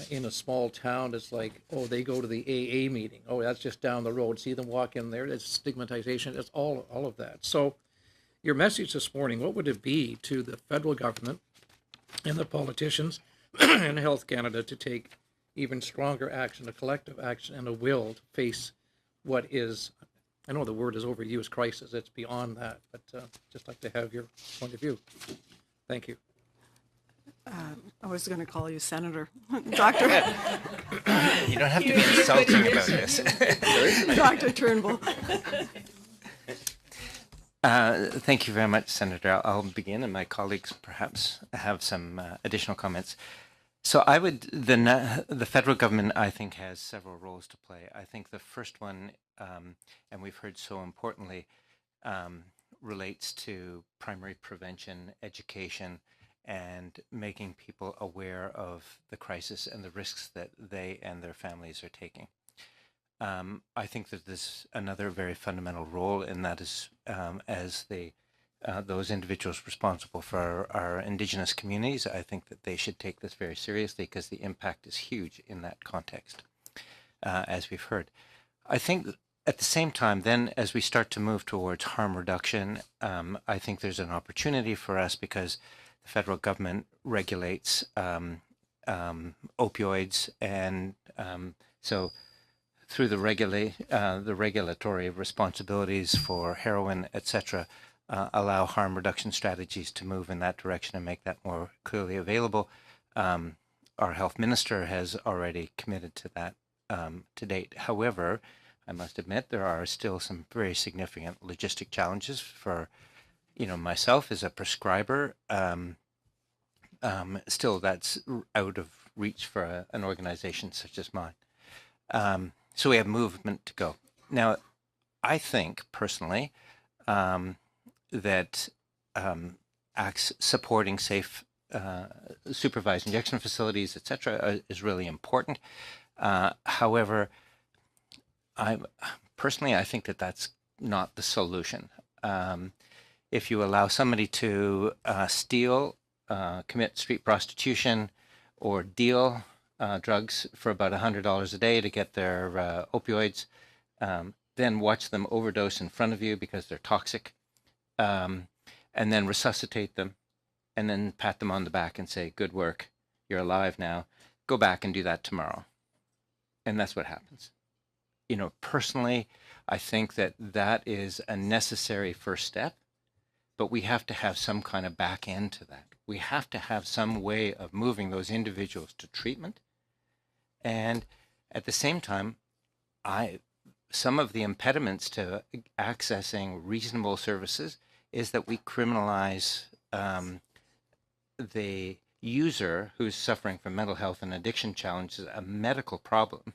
I: in a small town, it's like, oh, they go to the AA meeting. Oh, that's just down the road. See them walk in there. It's stigmatization. It's all of that. So your message this morning, what would it be to the federal government and the politicians and Health Canada to take even stronger action, a collective action, and a will to face what is, I know the word is overused, crisis. It's beyond that, but just like to have your point of view. Thank you.
B: I was going to call you Senator. Doctor.
F: You don't have to be insulting about this.
B: Dr. Turnbull.
F: Thank you very much, Senator. I'll begin, and my colleagues perhaps have some additional comments. So the federal government, I think, has several roles to play. I think the first one, and we've heard so importantly, relates to primary prevention, education, and making people aware of the crisis and the risks that they and their families are taking. I think that there's another very fundamental role, and that is as those individuals responsible for our Indigenous communities. I think that they should take this very seriously because the impact is huge in that context, as we've heard. I think at the same time, then, as we start to move towards harm reduction, I think there's an opportunity for us because the federal government regulates opioids, and so through the regulatory responsibilities for heroin, etc., allow harm reduction strategies to move in that direction and make that more clearly available. Our health minister has already committed to that to date. However, I must admit there are still some very significant logistic challenges for, myself as a prescriber. Still, that's out of reach for an organization such as mine. So we have movement to go. Now, I think personally that acts supporting safe supervised injection facilities, etc., is really important. However, I think that that's not the solution. If you allow somebody to steal, commit street prostitution, or deal drugs for about $100 a day to get their opioids, then watch them overdose in front of you because they're toxic, and then resuscitate them, and then pat them on the back and say, "Good work, you're alive now. Go back and do that tomorrow." And that's what happens. Personally, I think that that is a necessary first step, but we have to have some kind of back end to that. We have to have some way of moving those individuals to treatment. And at the same time, some of the impediments to accessing reasonable services is that we criminalize the user who's suffering from mental health and addiction challenges, a medical problem.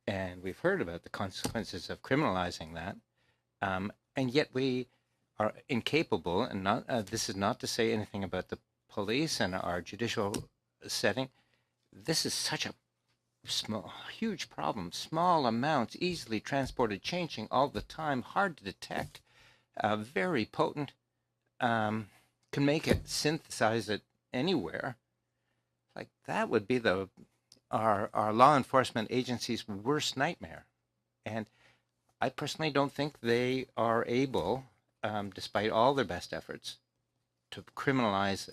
F: And we've heard about the consequences of criminalizing that. And yet we are incapable, and this is not to say anything about the police and our judicial setting. This is such a huge problem. Small amounts, easily transported, changing all the time, hard to detect, very potent, can make it, synthesize it anywhere. Like that would be our law enforcement agency's worst nightmare. And I personally don't think they are able, despite all their best efforts, to criminalize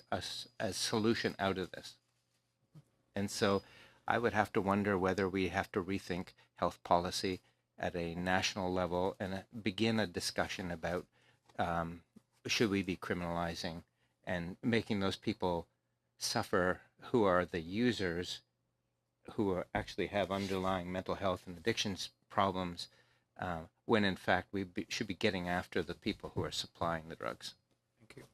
F: a solution out of this. And so I would have to wonder whether we have to rethink health policy at a national level and begin a discussion about should we be criminalizing and making those people suffer who are the users, who actually have underlying mental health and addictions problems, when in fact we should be getting after the people who are supplying the drugs.
I: Thank you.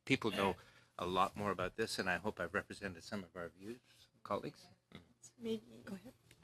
F: People know a lot more about this, and I hope I've represented some of our views, colleagues.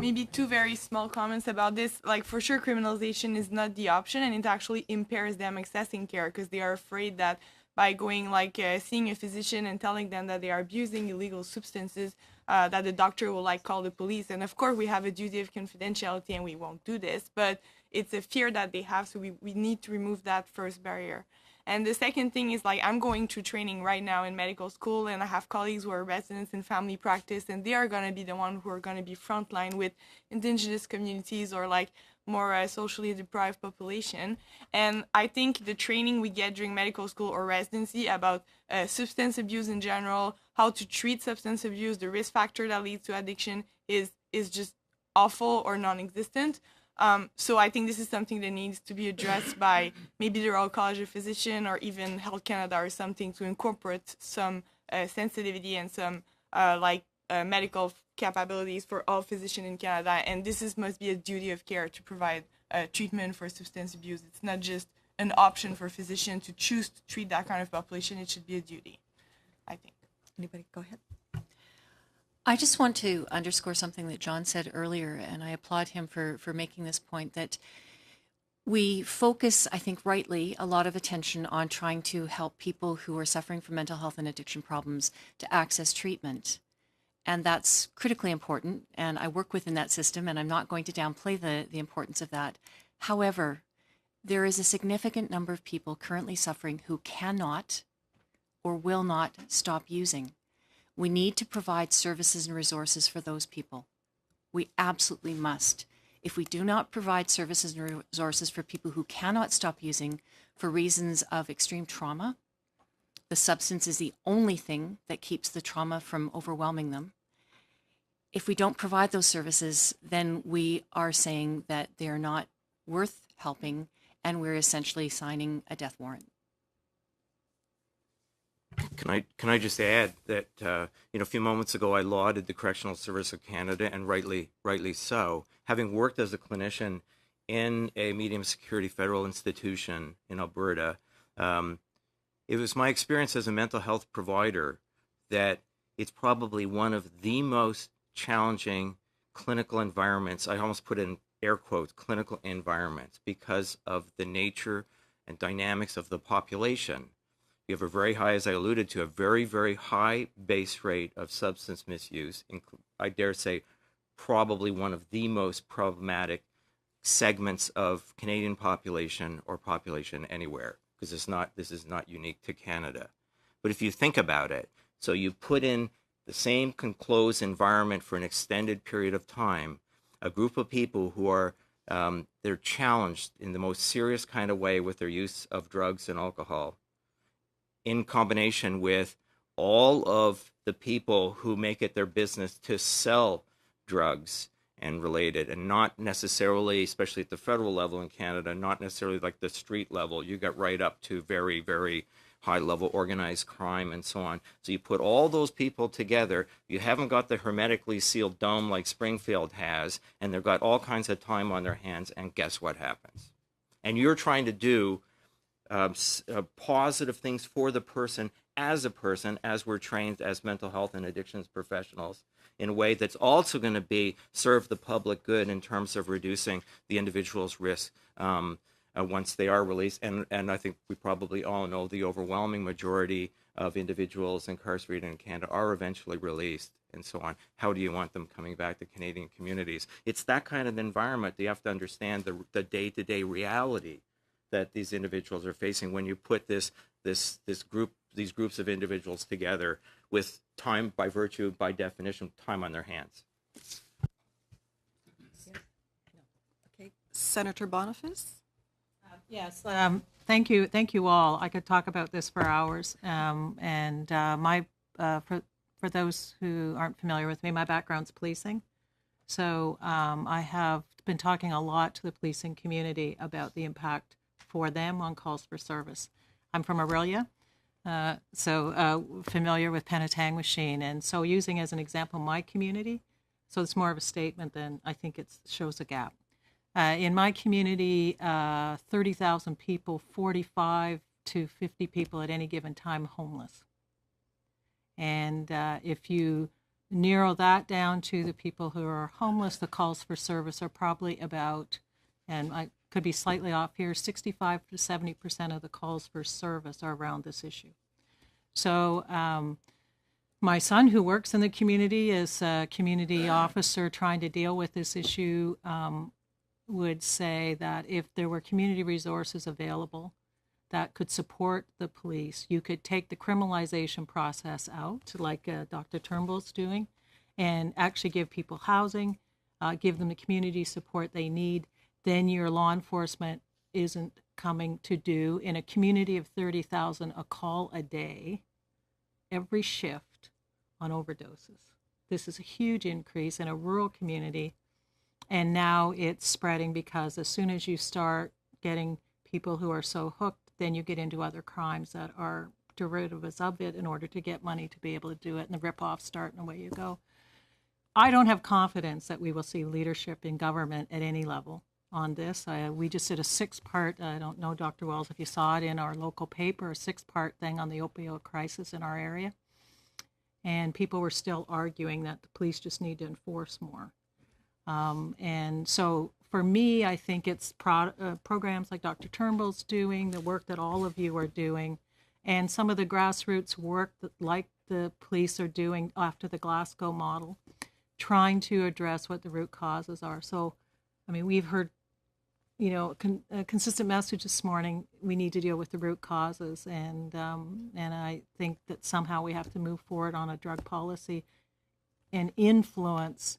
E: Maybe two very small comments about this. Like, for sure, criminalization is not the option, and it actually impairs them accessing care because they are afraid that by going, seeing a physician and telling them that they are abusing illegal substances, that the doctor will, call the police. And of course, we have a duty of confidentiality, and we won't do this, but it's a fear that they have, so we need to remove that first barrier. And the second thing is, I'm going through training right now in medical school, and I have colleagues who are residents in family practice, and they are going to be the ones who are going to be frontline with indigenous communities or more socially deprived population. And I think the training we get during medical school or residency about substance abuse in general, how to treat substance abuse, the risk factor that leads to addiction is just awful or non-existent. So I think this is something that needs to be addressed by maybe the Royal College of Physicians or even Health Canada or something to incorporate some sensitivity and some medical capabilities for all physicians in Canada. And this must be a duty of care to provide treatment for substance abuse. It's not just an option for physicians to choose to treat that kind of population. It should be a duty, I think.
A: Anybody? Go ahead.
D: I just want to underscore something that John said earlier, and I applaud him for making this point, that we focus, I think rightly, a lot of attention on trying to help people who are suffering from mental health and addiction problems to access treatment. And that's critically important, and I work within that system, and I'm not going to downplay the importance of that. However, there is a significant number of people currently suffering who cannot or will not stop using. We need to provide services and resources for those people. We absolutely must. If we do not provide services and resources for people who cannot stop using for reasons of extreme trauma, the substance is the only thing that keeps the trauma from overwhelming them. If we don't provide those services, then we are saying that they're not worth helping, and we're essentially signing a death warrant.
H: Can I just add that a few moments ago I lauded the Correctional Service of Canada, and rightly so. Having worked as a clinician in a medium security federal institution in Alberta, it was my experience as a mental health provider that it's probably one of the most challenging clinical environments. I almost put in air quotes, clinical environments, because of the nature and dynamics of the population. You have a very high, as I alluded to, a very, very high base rate of substance misuse. I dare say probably one of the most problematic segments of Canadian population or population anywhere, because this is not unique to Canada. But if you think about it, so you put in the same enclosed environment for an extended period of time, a group of people who are they're challenged in the most serious kind of way with their use of drugs and alcohol, in combination with all of the people who make it their business to sell drugs and related, and not necessarily, especially at the federal level in Canada, not necessarily like the street level. You get right up to very, very high level organized crime and so on. So you put all those people together, you haven't got the hermetically sealed dome like Springfield has, and they've got all kinds of time on their hands, and guess what happens? And you're trying to do positive things for the person, as we're trained as mental health and addictions professionals, in a way that's also going to be serve the public good in terms of reducing the individual's risk once they are released. And I think we probably all know the overwhelming majority of individuals incarcerated in Canada are eventually released and so on. How do you want them coming back to Canadian communities? It's that kind of environment that you have to understand the day-to-day reality that these individuals are facing when you put these groups of individuals together with time, by virtue, by definition, time on their hands.
B: Okay, Senator Boniface?
J: Yes, thank you all. I could talk about this for hours. For those who aren't familiar with me, my background's policing. So I have been talking a lot to the policing community about the impact for them on calls for service. I'm from Aurelia, so familiar with Penetang and so using as an example my community. So it's more of a statement than I think it shows a gap. In my community, 30,000 people, 45 to 50 people at any given time homeless. And if you narrow that down to the people who are homeless, the calls for service are probably about, and I could be slightly off here, 65 to 70% of the calls for service are around this issue. So my son, who works in the community, is a community officer trying to deal with this issue, would say that if there were community resources available that could support the police, you could take the criminalization process out, like Dr. Turnbull's doing, and actually give people housing, give them the community support they need. Then your law enforcement isn't coming to do, in a community of 30,000, a call a day, every shift on overdoses. This is a huge increase in a rural community. And now it's spreading because as soon as you start getting people who are so hooked, then you get into other crimes that are derivatives of it in order to get money to be able to do it, and the rip-offs start and away you go. I don't have confidence that we will see leadership in government at any level on this. We just did a 6-part, I don't know, Dr. Wells, if you saw it in our local paper, a 6-part thing on the opioid crisis in our area. And people were still arguing that the police just need to enforce more. And so for me, I think it's programs like Dr. Turnbull's doing, the work that all of you are doing, and some of the grassroots work that, like the police are doing after the Glasgow model, trying to address what the root causes are. So, I mean, we've heard, a consistent message this morning. We need to deal with the root causes, and I think that somehow we have to move forward on a drug policy and influence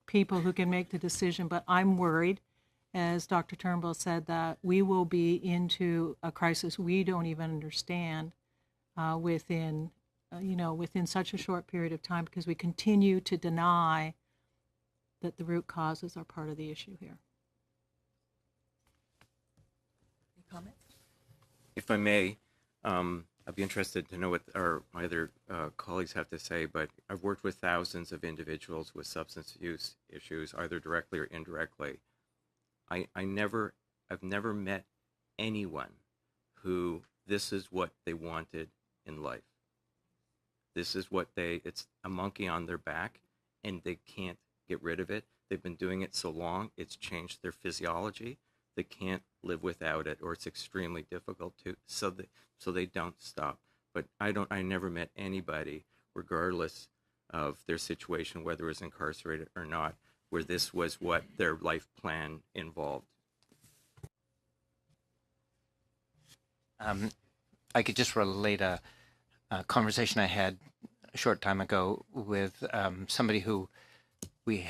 J: people who can make the decision. But I'm worried, as Dr. Turnbull said, that we will be into a crisis we don't even understand within such a short period of time, because we continue to deny that the root causes are part of the issue here.
A: Any comments?
H: If I may, I'd be interested to know what my other colleagues have to say, but I've worked with thousands of individuals with substance use issues, either directly or indirectly. I've never met anyone who this is what they wanted in life. This is what it's a monkey on their back, and they can't get rid of it. They've been doing it so long, it's changed their physiology. They can't live without it, or it's extremely difficult to, so they don't stop. but I never met anybody, regardless of their situation, whether it was incarcerated or not, where this was what their life plan involved.
F: I could just relate a conversation I had a short time ago with somebody who an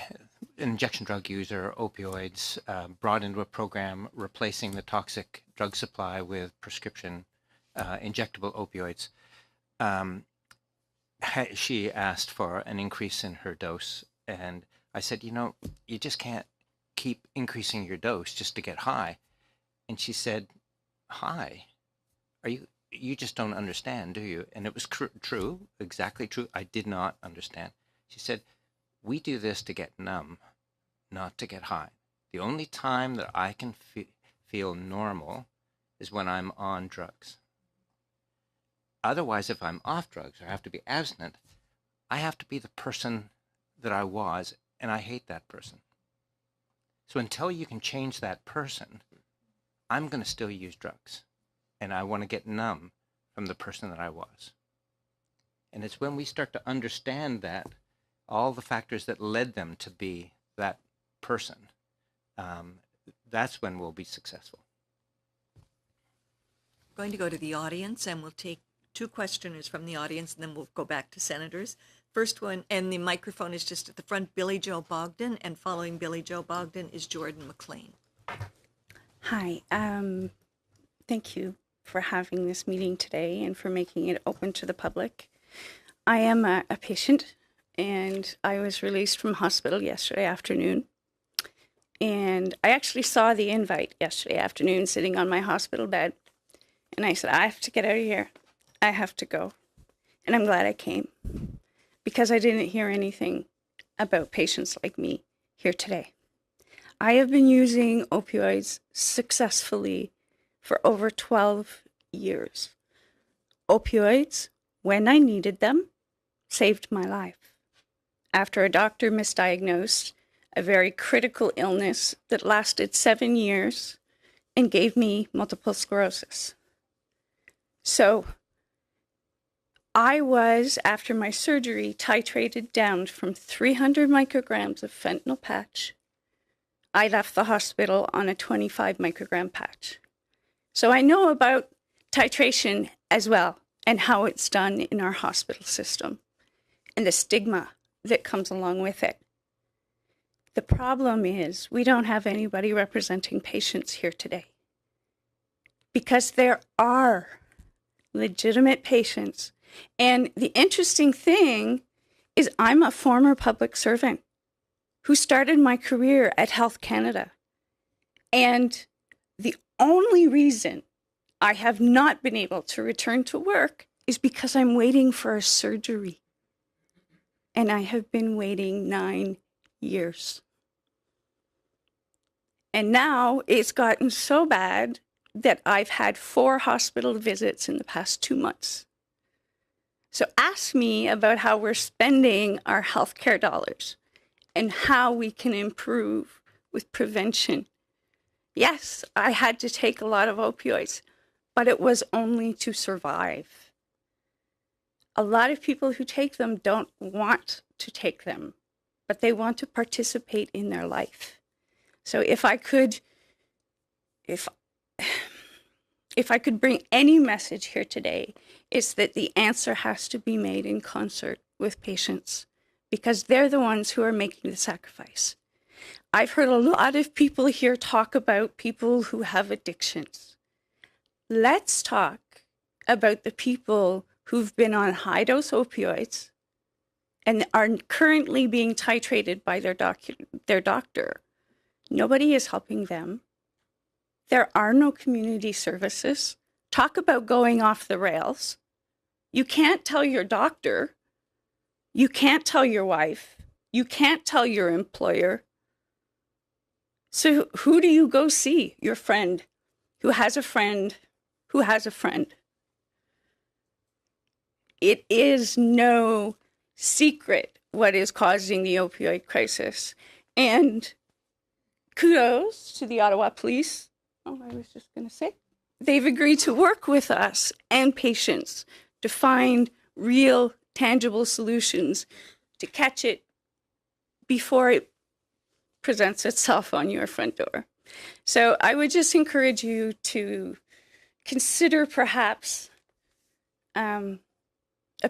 F: injection drug user, opioids, brought into a program replacing the toxic drug supply with prescription injectable opioids. She asked for an increase in her dose, and I said, you just can't keep increasing your dose just to get high. And she said, high? You just don't understand, do you? And it was true, exactly true. I did not understand. She said, we do this to get numb, not to get high. The only time that I can feel normal is when I'm on drugs. Otherwise, if I'm off drugs or have to be abstinent, I have to be the person that I was, and I hate that person. So until you can change that person, I'm going to still use drugs. And I want to get numb from the person that I was. And it's when we start to understand that, all the factors that led them to be that person, that's when we'll be successful.
A: I'm going to go to the audience, and we'll take 2 questioners from the audience, and then we'll go back to senators. First one, and the microphone is just at the front, Billy Joe Bogdan, and following Billy Joe Bogdan is Jordan McLean.
K: Hi, thank you for having this meeting today and for making it open to the public. I am a patient, and I was released from hospital yesterday afternoon. And I actually saw the invite yesterday afternoon sitting on my hospital bed. And I said, I have to get out of here. I have to go. And I'm glad I came, because I didn't hear anything about patients like me here today. I have been using opioids successfully for over 12 years. Opioids, when I needed them, saved my life. After a doctor misdiagnosed a very critical illness that lasted 7 years and gave me multiple sclerosis. So I was, after my surgery, titrated down from 300 micrograms of fentanyl patch. I left the hospital on a 25 microgram patch. So I know about titration as well, and how it's done in our hospital system, and the stigma that comes along with it. The problem is we don't have anybody representing patients here today, because there are legitimate patients. And the interesting thing is I'm a former public servant who started my career at Health Canada. And the only reason I have not been able to return to work is because I'm waiting for a surgery. And I have been waiting 9 years. And now it's gotten so bad that I've had 4 hospital visits in the past 2 months. So ask me about how we're spending our healthcare dollars and how we can improve with prevention. Yes, I had to take a lot of opioids, but it was only to survive. A lot of people who take them don't want to take them, but they want to participate in their life. So if I could bring any message here today, it's that the answer has to be made in concert with patients, because they're the ones who are making the sacrifice. I've heard a lot of people here talk about people who have addictions. Let's talk about the people who've been on high-dose opioids and are currently being titrated by their doctor. Nobody is helping them. There are no community services. Talk about going off the rails. You can't tell your doctor. You can't tell your wife. You can't tell your employer. So who do you go see? Your friend who has a friend who has a friend. It is no secret what is causing the opioid crisis. And kudos to the Ottawa Police. Oh, I was just going to say. They've agreed to work with us and patients to find real, tangible solutions to catch it before it presents itself on your front door. So I would just encourage you to consider perhaps a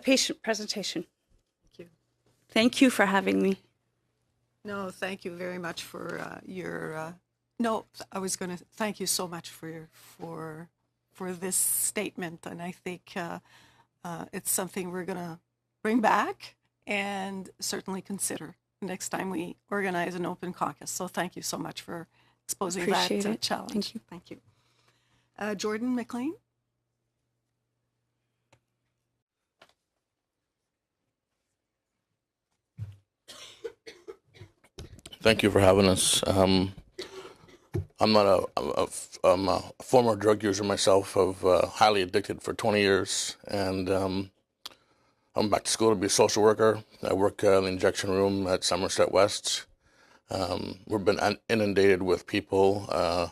K: patient presentation.
B: Thank you.
K: Thank you for having me.
B: No, thank you very much for your. No, I was going to thank you so much for this statement, and I think it's something we're going to bring back and certainly consider next time we organize an open caucus. So thank you so much for exposing
K: Appreciate
B: that
K: it.
B: challenge.
K: Thank you.
B: Thank you. Jordan McLean.
L: Thank you for having us. I'm not I'm a former drug user myself. I've highly addicted for 20 years, and I'm back to school to be a social worker. I work in the injection room at Somerset West. We've been inundated with people.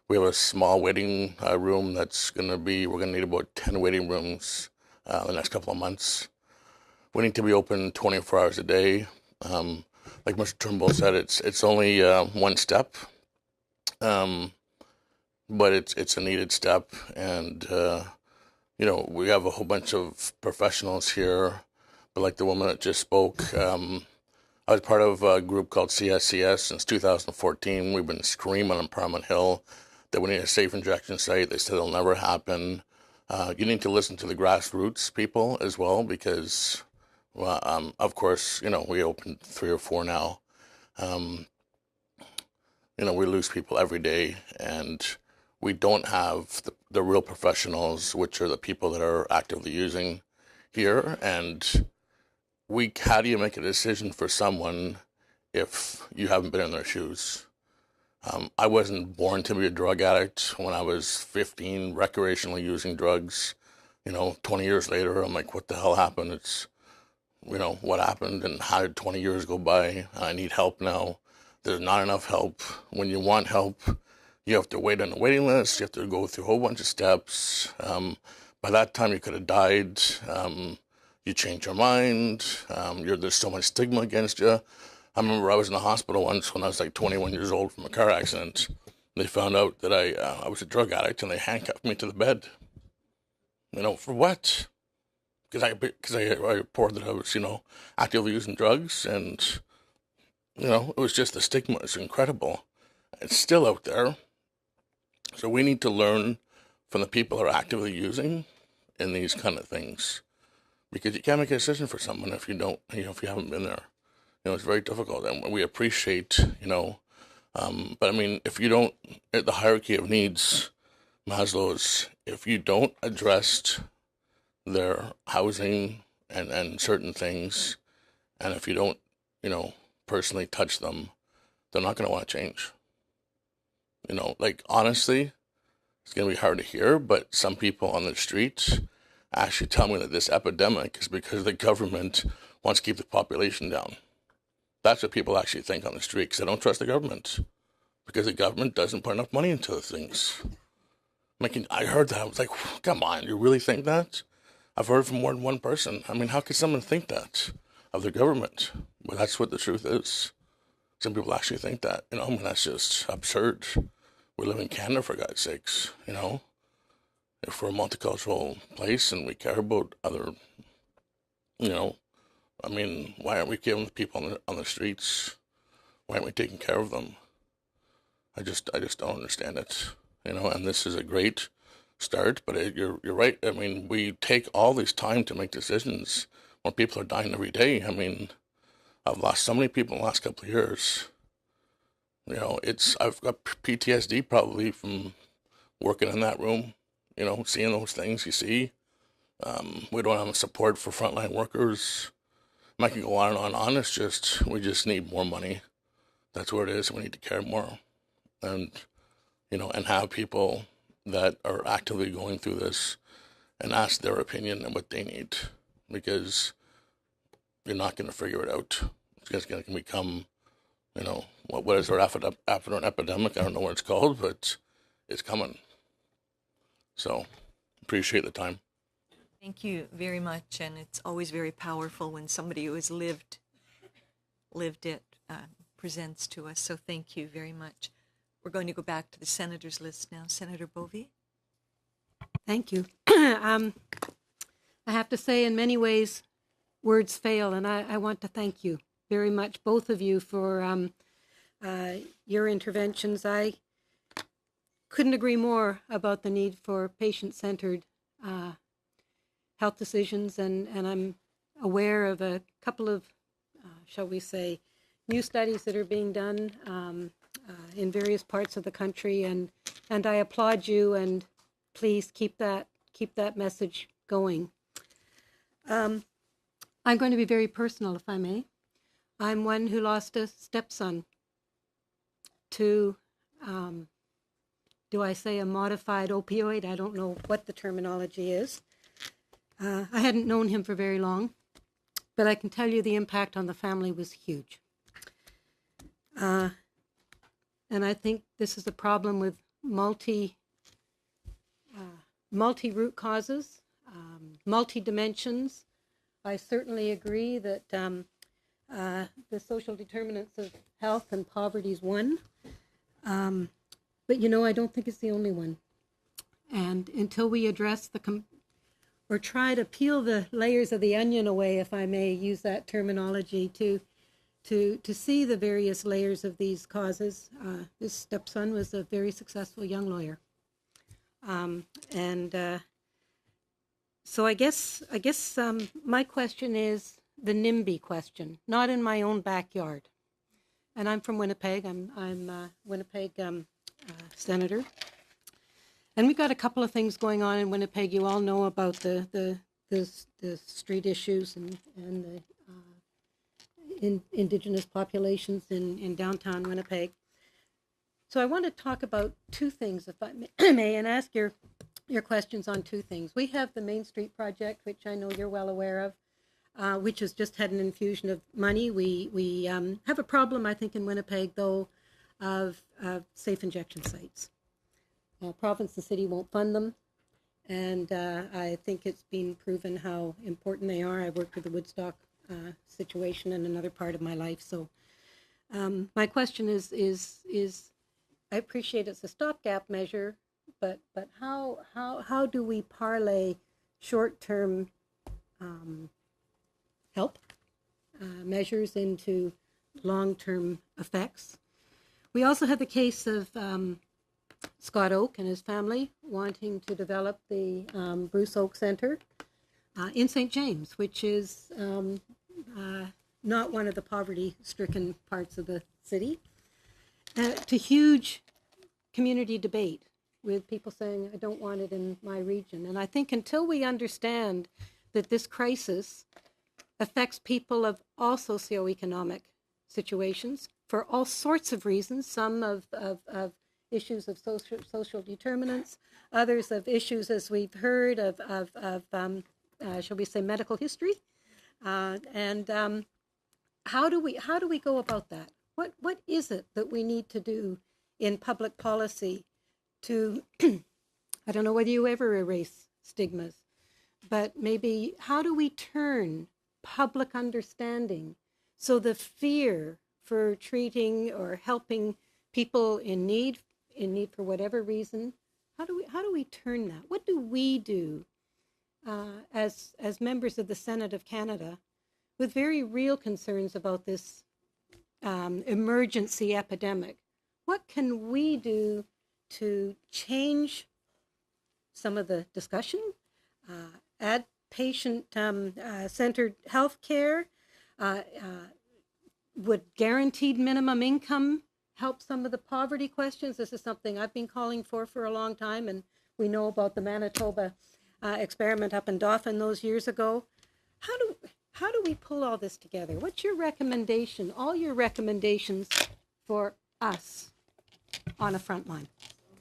L: We have a small waiting room that's we're going to need about 10 waiting rooms the next couple of months. We need to be open 24 hours a day. Like Mr. Turnbull said, it's only one step, but it's a needed step. And we have a whole bunch of professionals here, but like the woman that just spoke, I was part of a group called CSCS since 2014. We've been screaming on Parliament Hill that we need a safe injection site. They said it'll never happen. You need to listen to the grassroots people as well, because of course, we opened 3 or 4 now. We lose people every day, and we don't have the real professionals, which are the people that are actively using here. And how do you make a decision for someone if you haven't been in their shoes? I wasn't born to be a drug addict. When I was 15, recreationally using drugs, 20 years later, I'm like, what the hell happened? It's what happened and how did 20 years go by? I need help now. There's not enough help. When you want help, you have to wait on a waiting list. You have to go through a whole bunch of steps. By that time, you could have died. You change your mind. There's so much stigma against you. I remember I was in the hospital once when I was like 21 years old from a car accident. They found out that I was a drug addict, and they handcuffed me to the bed. For what? Because I reported that I was, actively using drugs, and, it was just the stigma is incredible. It's still out there. So we need to learn from the people who are actively using in these kind of things, because you can't make a decision for someone if you don't, if you haven't been there. It's very difficult, and we appreciate, but I mean, if you don't, the hierarchy of needs, Maslow's, if you don't address their housing and certain things, and if you don't, personally touch them, they're not going to want to change. Honestly, it's going to be hard to hear, but some people on the streets actually tell me that this epidemic is because the government wants to keep the population down. That's what people actually think on the street, because they don't trust the government, because the government doesn't put enough money into things. I heard that. I was like, come on, you really think that? I've heard from more than one person. I mean, how could someone think that of the government? But that's what the truth is. Some people actually think that, that's just absurd. We live in Canada, for God's sakes, If we're a multicultural place and we care about other, why aren't we giving the people on the streets? Why aren't we taking care of them? I just don't understand it, and this is a great start, but you're right. I mean, we take all this time to make decisions when people are dying every day. I mean, I've lost so many people in the last couple of years. I've got PTSD probably from working in that room, seeing those things you see. We don't have support for frontline workers. I can go on and on and on. It's just, we just need more money. That's what it is. We need to care more. And, and have people that are actively going through this and ask their opinion and what they need, because you're not going to figure it out. It's just going to become, what is our after an epidemic? I don't know what it's called, but it's coming. So appreciate the time.
A: Thank you very much, and it's always very powerful when somebody who has lived it presents to us. So thank you very much. We're going to go back to the senators list now. Senator Bovey.
M: Thank you. I have to say, in many ways, words fail, and I want to thank you very much, both of you, for your interventions. I couldn't agree more about the need for patient-centered health decisions, and I'm aware of a couple of, shall we say, new studies that are being done in various parts of the country, and I applaud you, and please keep that message going. I'm going to be very personal, if I may. I'm one who lost a stepson to, do I say a modified opioid? I don't know what the terminology is. I hadn't known him for very long, but I can tell you the impact on the family was huge. And I think this is a problem with multi-root causes, multi-dimensions. I certainly agree that the social determinants of health and poverty is one. But, I don't think it's the only one. And until we address or try to peel the layers of the onion away, if I may use that terminology, to see the various layers of these causes. This stepson was a very successful young lawyer. So I guess my question is the NIMBY question, not in my own backyard. And I'm from Winnipeg. I'm a Winnipeg senator. And we've got a couple of things going on in Winnipeg. You all know about the street issues and the Indigenous populations in downtown Winnipeg. So I want to talk about two things, if I may, and ask your questions on two things. We have the Main Street Project, which I know you're well aware of, which has just had an infusion of money. We have a problem, I think, in Winnipeg, though, of safe injection sites. Province and city won't fund them, and I think it's been proven how important they are. I worked with the Woodstock situation in another part of my life, so my question is I appreciate it's a stopgap measure, but how do we parlay short-term help measures into long-term effects? We also have the case of Scott Oak and his family wanting to develop the Bruce Oak Center in St. James, which is not one of the poverty-stricken parts of the city. To huge community debate with people saying, I don't want it in my region. And I think until we understand that this crisis affects people of all socioeconomic situations for all sorts of reasons, some of issues of social determinants, others of issues, as we've heard, of shall we say, medical history. And how do we go about that? What is it that we need to do in public policy to, I don't know whether you ever erase stigmas, but maybe how do we turn public understanding so the fear for treating or helping people in need for whatever reason, how do we turn that? What do we do as members of the Senate of Canada with very real concerns about this emergency epidemic? What can we do to change some of the discussion, add patient-centered health care? Would guaranteed minimum income help some of the poverty questions? This is something I've been calling for a long time, and we know about the Manitoba experiment up in Dauphin those years ago. How do we pull all this together? What's your recommendation, all your recommendations for us on a front line?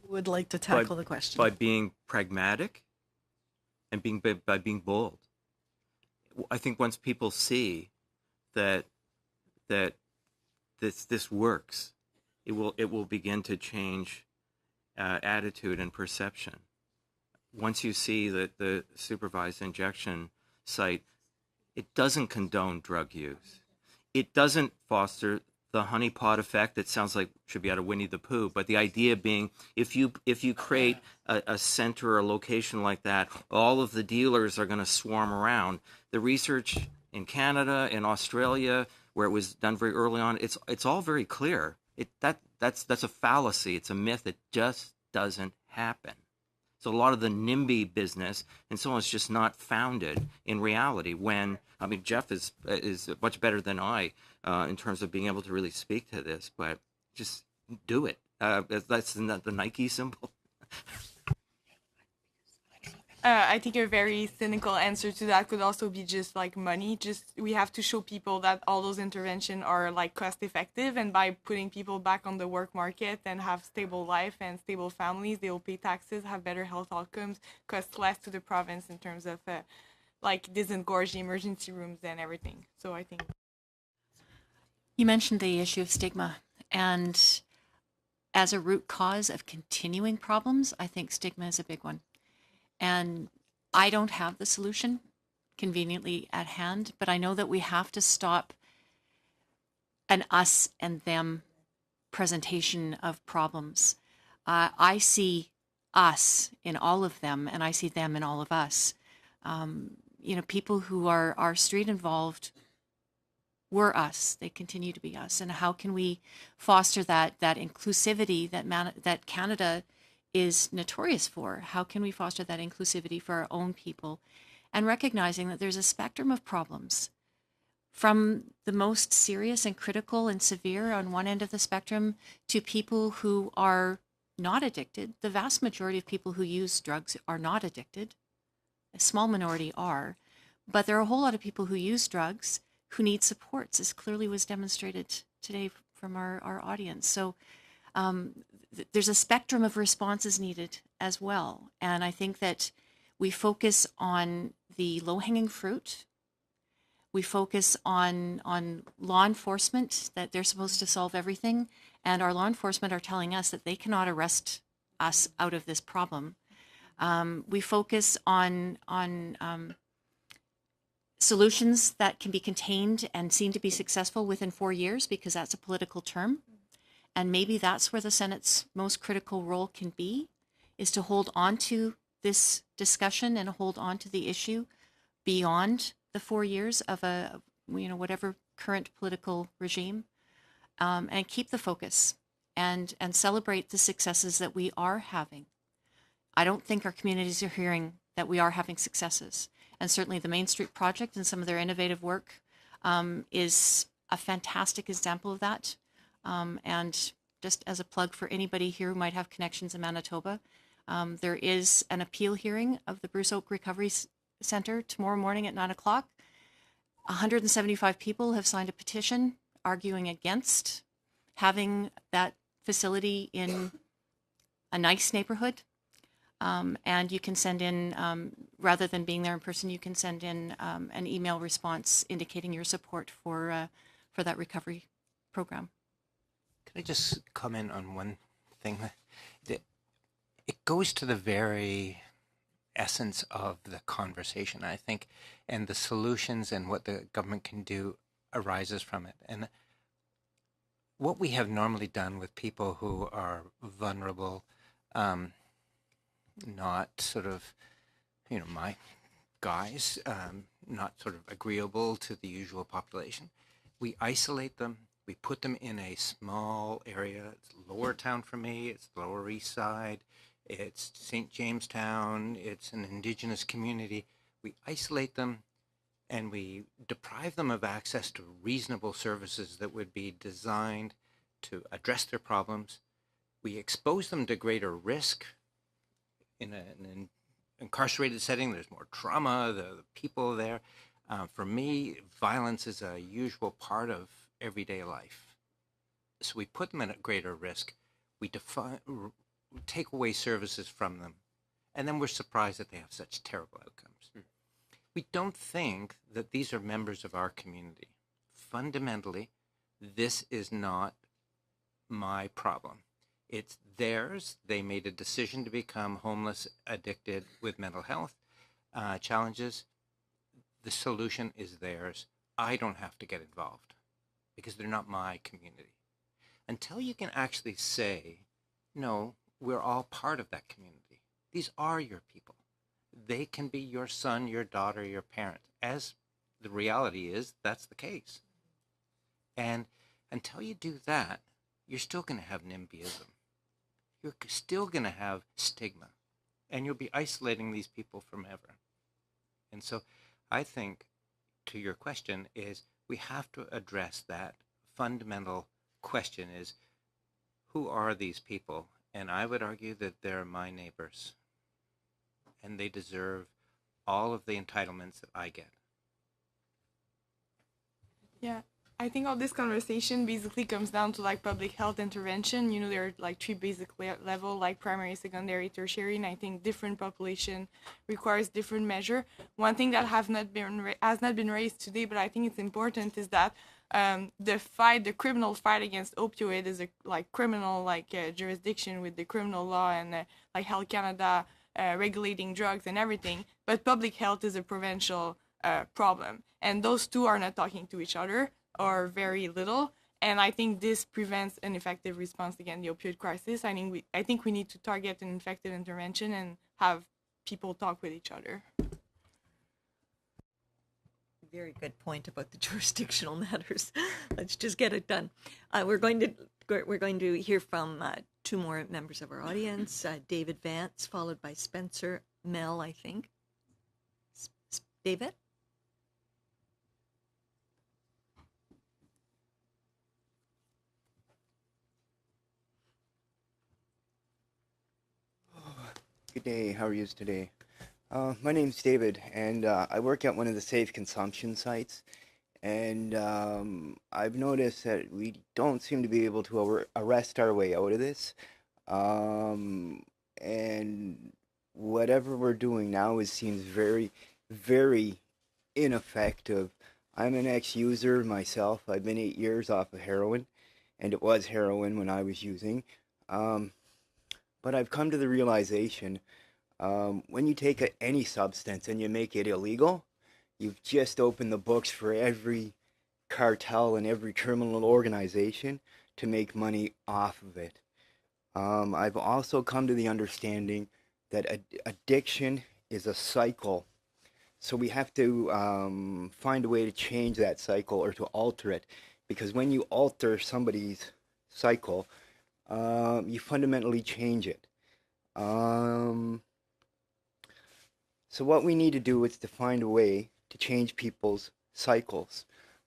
A: Would like to tackle the question.
H: By being pragmatic and by being bold. I think once people see that this works, it will begin to change attitude and perception. once you see the supervised injection site, it doesn't condone drug use. It doesn't foster the honeypot effect that sounds like should be out of Winnie the Pooh. But the idea being, if you create a center or a location like that, all of the dealers are going to swarm around. The research in Canada, in Australia, where it was done very early on, it's all very clear. That's a fallacy. It's a myth. It just doesn't happen. So a lot of the NIMBY business and so on is just not founded in reality. When I mean, Jeff is much better than I in terms of being able to really speak to this, but just do it. That's the Nike symbol.
E: I think a very cynical answer to that could also be just like money. Just we have to show people that all those interventions are like cost effective, and by putting people back on the work market and have stable life and stable families, they will pay taxes, have better health outcomes, cost less to the province in terms of like disengorging emergency rooms and everything. So I think
D: You mentioned the issue of stigma, and as a root cause of continuing problems, I think stigma is a big one. And I don't have the solution conveniently at hand, but I know that we have to stop an us and them presentation of problems. I see us in all of them, and I see them in all of us. People who are street involved were us. They continue to be us. And how can we foster that inclusivity that Canada is notorious for? How can we foster that inclusivity for our own people, and recognizing that there's a spectrum of problems, from the most serious and critical and severe on one end of the spectrum to people who are not addicted. The vast majority of people who use drugs are not addicted. A small minority are, but there are a whole lot of people who use drugs who need supports, as clearly was demonstrated today from our audience. So there's a spectrum of responses needed as well. And I think that we focus on the low-hanging fruit. We focus on law enforcement, that they're supposed to solve everything. And our law enforcement are telling us that they cannot arrest us out of this problem. We focus on solutions that can be contained and seem to be successful within 4 years, because that's a political term. And maybe that's where the Senate's most critical role can be, is to hold on to this discussion and hold on to the issue beyond the 4 years of whatever current political regime, and keep the focus and celebrate the successes that we are having. I don't think our communities are hearing that we are having successes. And certainly the Main Street Project and some of their innovative work is a fantastic example of that. And just as a plug for anybody here who might have connections in Manitoba, there is an appeal hearing of the Bruce Oak Recovery Center tomorrow morning at 9 o'clock. 175 people have signed a petition arguing against having that facility in a nice neighborhood. And you can send in, rather than being there in person, you can send in an email response indicating your support for that recovery program.
F: Can I just comment on one thing? It goes to the very essence of the conversation, I think, and the solutions and what the government can do arises from it. And what we have normally done with people who are vulnerable, not sort of, my guys, not sort of agreeable to the usual population, we isolate them. We put them in a small area. It's Lower Town for me. It's the Lower East Side. It's St. Jamestown. It's an Indigenous community. We isolate them, and we deprive them of access to reasonable services that would be designed to address their problems. We expose them to greater risk. In an incarcerated setting, there's more trauma, the people there. For me, violence is a usual part of everyday life. So we put them at a greater risk. We take away services from them, and then we're surprised that they have such terrible outcomes. We don't think that these are members of our community. Fundamentally, this is not my problem. It's theirs. They made a decision to become homeless, addicted, with mental health challenges. The solution is theirs. I don't have to get involved because they're not my community. Until you can actually say, no, we're all part of that community. These are your people. They can be your son, your daughter, your parent. As the reality is, that's the case. And until you do that, you're still going to have NIMBYism. You're still going to have stigma. And you'll be isolating these people forever. And so I think, to your question, is we have to address that fundamental question is, who are these people? And I would argue that they're my neighbors. And they deserve all of the entitlements that I get.
E: Yeah, I think all this conversation basically comes down to like public health intervention. You know, there are like three basic level, like primary, secondary, tertiary, and I think different population requires different measure. One thing that has not been raised today, but I think it's important, is that the criminal fight against opioid is a criminal jurisdiction with the criminal law and like Health Canada regulating drugs and everything. But public health is a provincial problem, and those two are not talking to each other or very little. And I think this prevents an effective response against the opioid crisis. I think we need to target an effective intervention and have people talk with each other.
A: Very good point about the jurisdictional matters. Let's just get it done. We're going to hear from two more members of our audience. David Vance, followed by Spencer Mel, I think. David?
N: Good day. How are you today? My name's David, and I work at one of the safe consumption sites. And I've noticed that we don't seem to be able to arrest our way out of this. And whatever we're doing now seems very, very ineffective. I'm an ex-user myself. I've been 8 years off of heroin, and it was heroin when I was using. But I've come to the realization, when you take any substance and you make it illegal, you've just opened the books for every cartel and every criminal organization to make money off of it. I've also come to the understanding that addiction is a cycle. So we have to find a way to change that cycle or to alter it. Because when you alter somebody's cycle, you fundamentally change it. So what we need to do is to find a way to change people's cycles.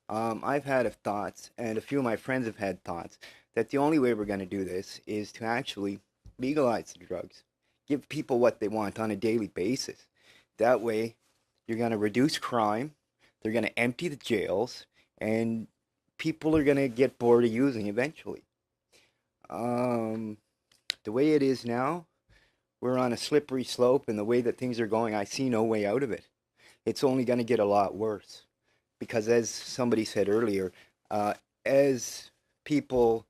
N: I've had thoughts, and a few of my friends have had thoughts, that the only way we're going to do this is to actually legalize the drugs. Give people what they want on a daily basis. That way, you're going to reduce crime, they're going to empty the jails, and people are going to get bored of using eventually. The way it is now, we're on a slippery slope, and the way that things are going, I see no way out of it. It's only going to get a lot worse. Because as somebody said earlier, as people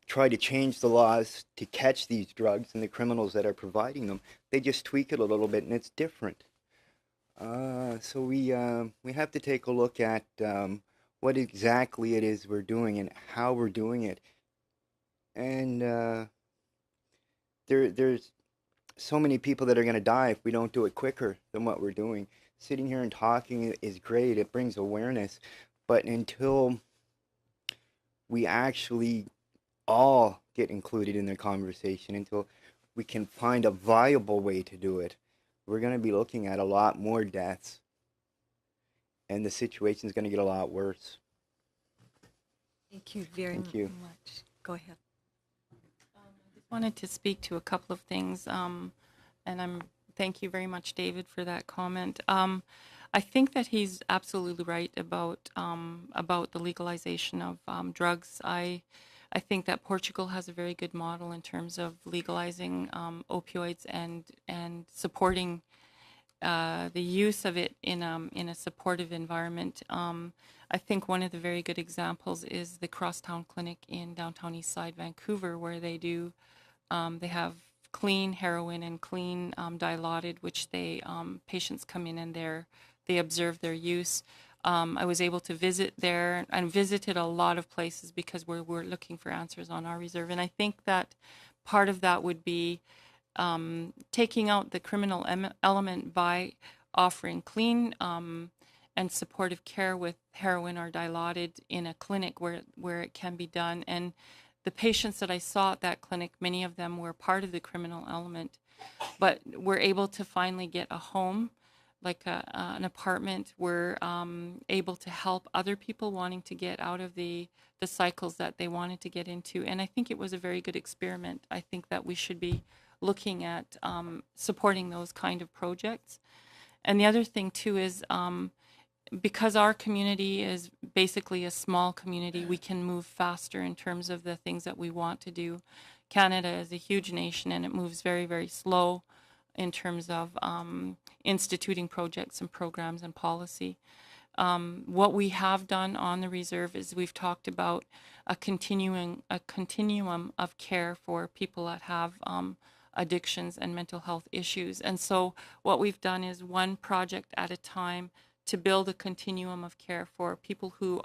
N: try to change the laws to catch these drugs and the criminals that are providing them, they just tweak it a little bit, and it's different. So we have to take a look at what exactly it is we're doing and how we're doing it. And there's so many people that are going to die if we don't do it quicker than what we're doing. Sitting here and talking is great. It brings awareness. But until we actually all get included in the conversation, until we can find a viable way to do it, we're going to be looking at a lot more deaths. And the situation is going to get a lot worse.
A: Thank you very much. Go ahead.
G: Wanted to speak to a couple of things, and thank you very much, David, for that comment. I think that he's absolutely right about the legalization of drugs. I think that Portugal has a very good model in terms of legalizing opioids and supporting the use of it in a supportive environment. I think one of the very good examples is the Crosstown Clinic in downtown Eastside Vancouver, where they do, they have clean heroin and clean dilaudid, which they patients come in and they observe their use. I was able to visit there and visited a lot of places because we're looking for answers on our reserve. And I think that part of that would be taking out the criminal element by offering clean and supportive care with heroin or dilaudid in a clinic where it can be done. And the patients that I saw at that clinic, many of them were part of the criminal element, but were able to finally get a home, like an apartment. We're able to help other people wanting to get out of the cycles that they wanted to get into. And I think it was a very good experiment. I think that we should be looking at supporting those kind of projects. And the other thing too is because our community is basically a small community, we can move faster in terms of the things that we want to do. Canada is a huge nation and it moves very, very slow in terms of instituting projects and programs and policy. What we have done on the reserve is we've talked about a continuum of care for people that have addictions and mental health issues. And so what we've done is one project at a time to build a continuum of care for people who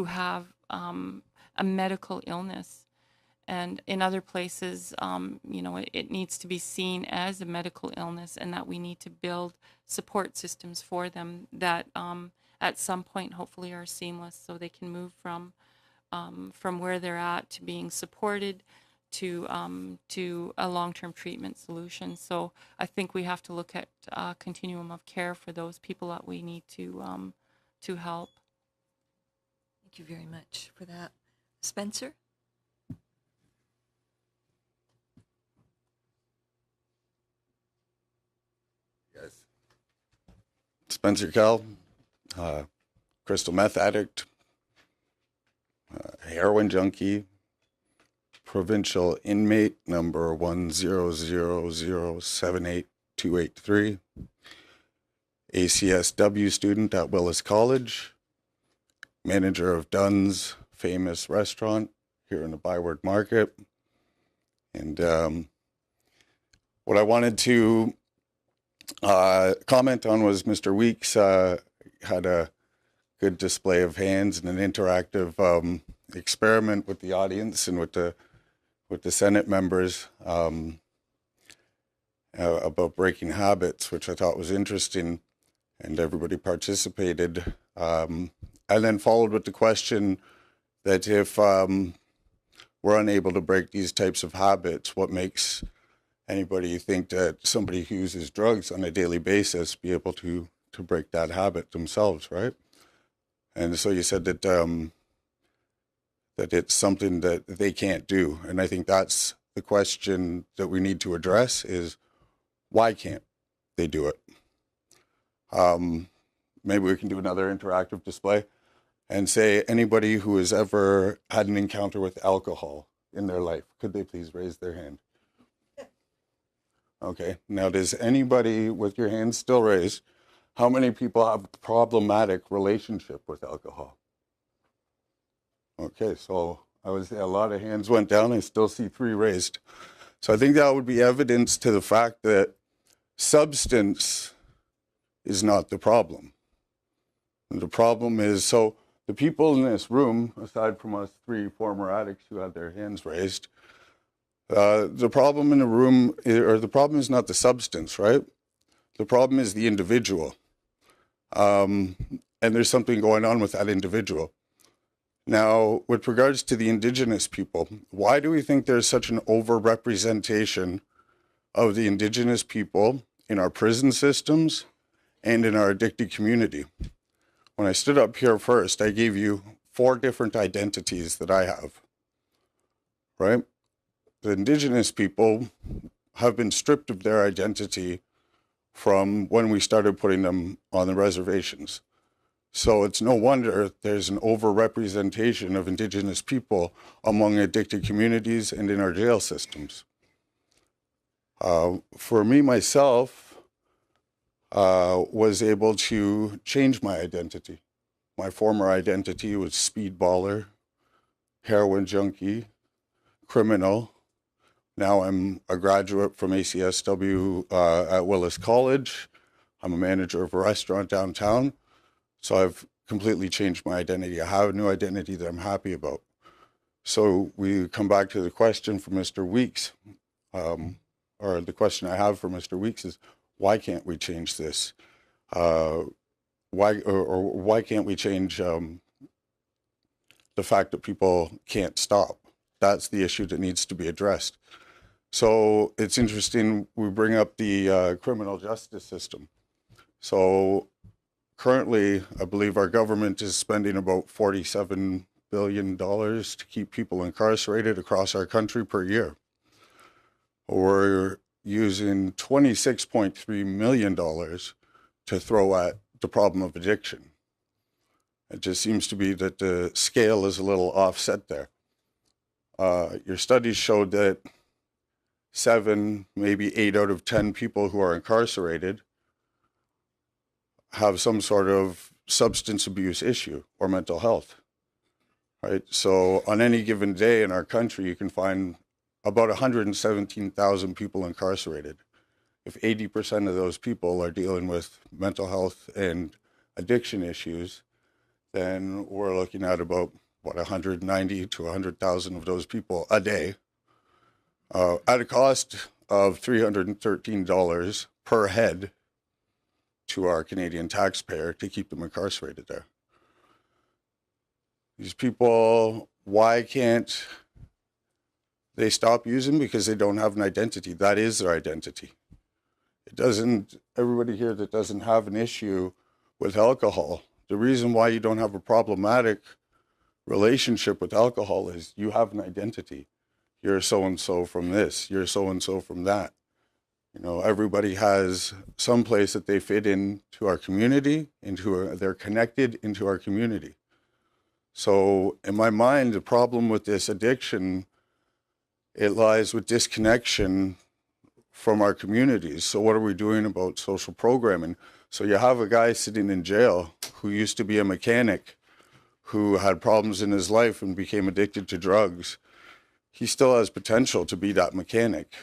G: have a medical illness. And in other places, it needs to be seen as a medical illness, and that we need to build support systems for them that at some point hopefully are seamless, so they can move from where they're at to being supported to a long-term treatment solution. So I think we have to look at a continuum of care for those people that we need to help.
A: Thank you very much for that. Spencer?
O: Yes. Spencer Kell, crystal meth addict, heroin junkie, provincial inmate number 100078283, ACSW student at Willis College, manager of Dunn's famous restaurant here in the Byward Market. And what I wanted to comment on was Mr. Weeks had a good display of hands and an interactive experiment with the audience and with the Senate members about breaking habits, which I thought was interesting, and everybody participated. And then followed with the question that if we're unable to break these types of habits, what makes anybody think that somebody who uses drugs on a daily basis be able to break that habit themselves, right? And so you said that that it's something that they can't do. And I think that's the question that we need to address is, why can't they do it? Maybe we can do another interactive display and say, anybody who has ever had an encounter with alcohol in their life, could they please raise their hand? Okay, now does anybody with your hand still raised, how many people have a problematic relationship with alcohol? Okay, so I would say a lot of hands went down. I still see 3 raised. So I think that would be evidence to the fact that substance is not the problem. And the problem is, so the people in this room, aside from us 3 former addicts who had their hands raised, the problem in the room, or the problem is not the substance, right? The problem is the individual. And there's something going on with that individual. Now, with regards to the Indigenous people, why do we think there's such an overrepresentation of the Indigenous people in our prison systems and in our addicted community? When I stood up here first, I gave you 4 different identities that I have, right? The Indigenous people have been stripped of their identity from when we started putting them on the reservations. So it's no wonder there's an overrepresentation of Indigenous people among addicted communities and in our jail systems. For me, myself, was able to change my identity. my former identity was speedballer, heroin junkie, criminal. Now I'm a graduate from ACSW at Willis College. I'm a manager of a restaurant downtown. So I've completely changed my identity. I have a new identity that I'm happy about. So we come back to the question from Mr. Weeks, or the question I have for Mr. Weeks is, why can't we change this? Why can't we change the fact that people can't stop? That's the issue that needs to be addressed. So it's interesting we bring up the criminal justice system. So currently, I believe our government is spending about $47 billion to keep people incarcerated across our country per year. We're using $26.3 million to throw at the problem of addiction. It just seems to be that the scale is a little offset there. Your studies showed that 7, maybe 8 out of 10 people who are incarcerated have some sort of substance abuse issue or mental health, right? So on any given day in our country, you can find about 117,000 people incarcerated. If 80% of those people are dealing with mental health and addiction issues, then we're looking at about, 190 to 100,000 of those people a day, at a cost of $313 per head to our Canadian taxpayer to keep them incarcerated there. These people, why can't they stop using? Because they don't have an identity. That is their identity. It doesn't, everybody here that doesn't have an issue with alcohol, the reason why you don't have a problematic relationship with alcohol is you have an identity. You're so-and-so from this, you're so-and-so from that. You know, everybody has some place that they fit into our community, they're connected into our community. So in my mind, the problem with this addiction, it lies with disconnection from our communities. So what are we doing about social programming? So you have a guy sitting in jail who used to be a mechanic, who had problems in his life and became addicted to drugs. He still has potential to be that mechanic.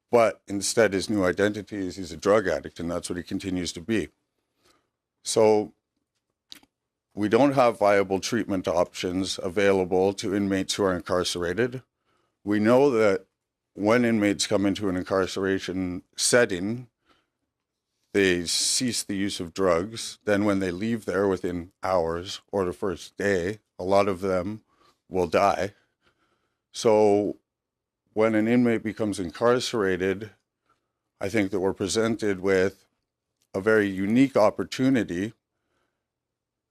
O: But instead, his new identity is he's a drug addict, and that's what he continues to be. So we don't have viable treatment options available to inmates who are incarcerated. We know that when inmates come into an incarceration setting, they cease the use of drugs. Then when they leave there within hours or the first day, a lot of them will die. So when an inmate becomes incarcerated, I think that we're presented with a very unique opportunity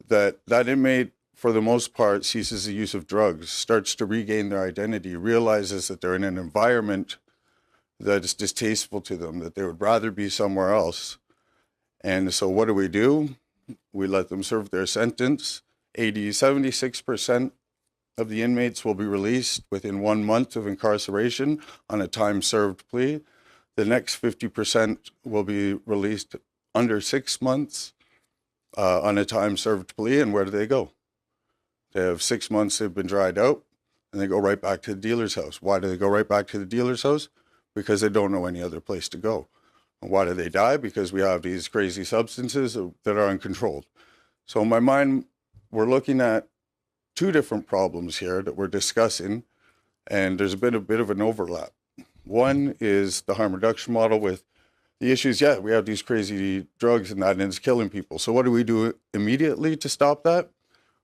O: that inmate, for the most part, ceases the use of drugs, starts to regain their identity, realizes that they're in an environment that is distasteful to them, that they would rather be somewhere else. And so what do? We let them serve their sentence. 76% of the inmates will be released within 1 month of incarceration on a time-served plea. The next 50% will be released under 6 months on a time-served plea. And where do they go? They have 6 months they've been dried out, and they go right back to the dealer's house. Why do they go right back to the dealer's house? Because they don't know any other place to go. And why do they die? Because we have these crazy substances that are uncontrolled. So in my mind, we're looking at 2 different problems here that we're discussing, and there's been a bit of an overlap. One is the harm reduction model with the issues, we have these crazy drugs and that, and it's killing people. So what do we do immediately to stop that?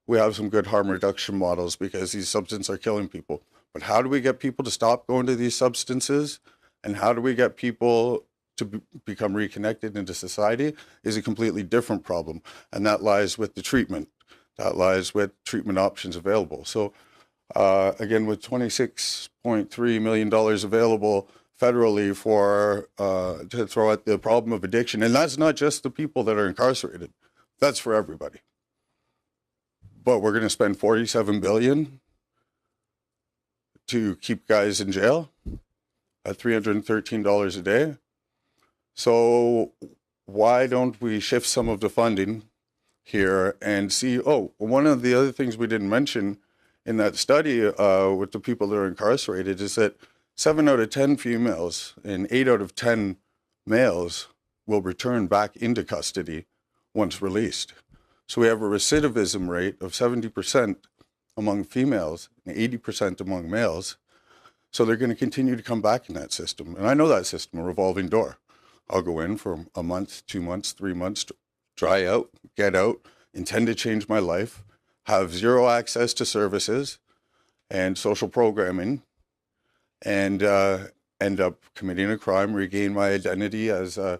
O: We have some good harm reduction models because these substances are killing people. But how do we get people to stop going to these substances? And how do we get people to become reconnected into society is a completely different problem. And that lies with the treatment. That lies with treatment options available. So again, with $26.3 million available federally for to throw at the problem of addiction, and that's not just the people that are incarcerated. That's for everybody. But we're going to spend $47 billion to keep guys in jail at $313 a day. So why don't we shift some of the funding here and see, oh, one of the other things we didn't mention in that study with the people that are incarcerated is that 7 out of 10 females and 8 out of 10 males will return back into custody once released. So we have a recidivism rate of 70% among females and 80% among males. So they're going to continue to come back in that system. And I know that system, a revolving door. I'll go in for a month, 2 months, 3 months, dry out, get out, intend to change my life, have zero access to services and social programming, and end up committing a crime, regain my identity as a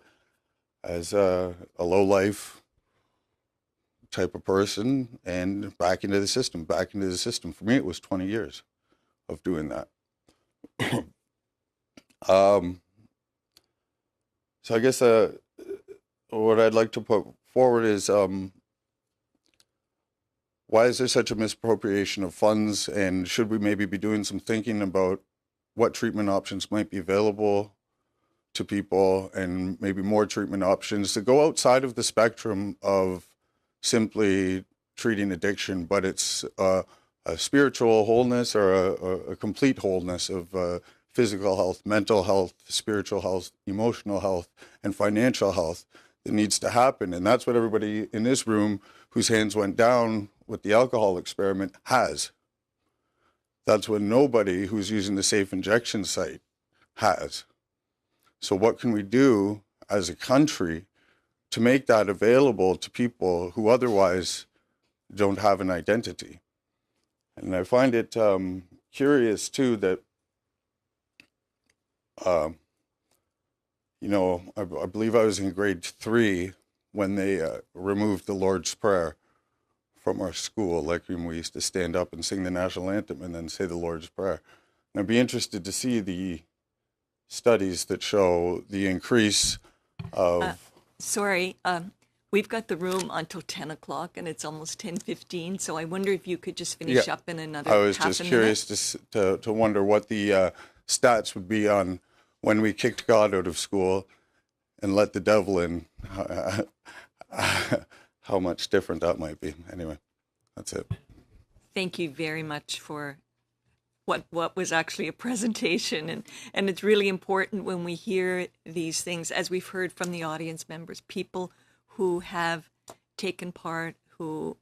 O: low-life type of person, and back into the system. For me, it was 20 years of doing that. So I guess what I'd like to put forward is why is there such a misappropriation of funds, and should we maybe be doing some thinking about what treatment options might be available to people, and maybe more treatment options that go outside of the spectrum of simply treating addiction, but it's a spiritual wholeness or a complete wholeness of physical health, mental health, spiritual health, emotional health, and financial health that needs to happen. And that's what everybody in this room whose hands went down with the alcohol experiment has. That's what nobody who's using the safe injection site has. So what can we do as a country to make that available to people who otherwise don't have an identity? And I find it curious too that, you know, I believe I was in grade 3 when they removed the Lord's Prayer from our school, like when we used to stand up and sing the national anthem and then say the Lord's Prayer. And I'd be interested to see the studies that show the increase of...
A: We've got the room until 10 o'clock and it's almost 10:15, so I wonder if you could just finish up in another half a minute.
O: I was just curious to wonder what the stats would be on when we kicked God out of school and let the devil in, how much different that might be. Anyway, that's it.
A: Thank you very much for what was actually a presentation. And it's really important when we hear these things, as we've heard from the audience members, people who have taken part, who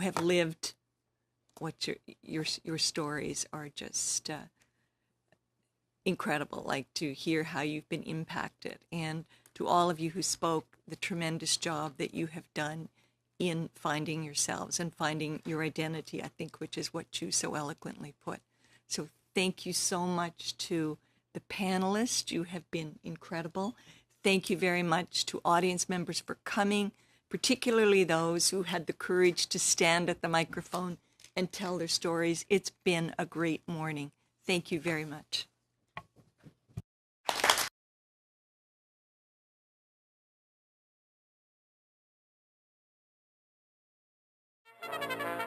A: have lived what your stories are just incredible, like to hear how you've been impacted, and to all of you who spoke, the tremendous job that you have done in finding yourselves and finding your identity, I think, which is what you so eloquently put. So thank you so much to the panelists. You have been incredible. Thank you very much to audience members for coming, particularly those who had the courage to stand at the microphone and tell their stories. It's been a great morning. Thank you very much.
P: Thank you.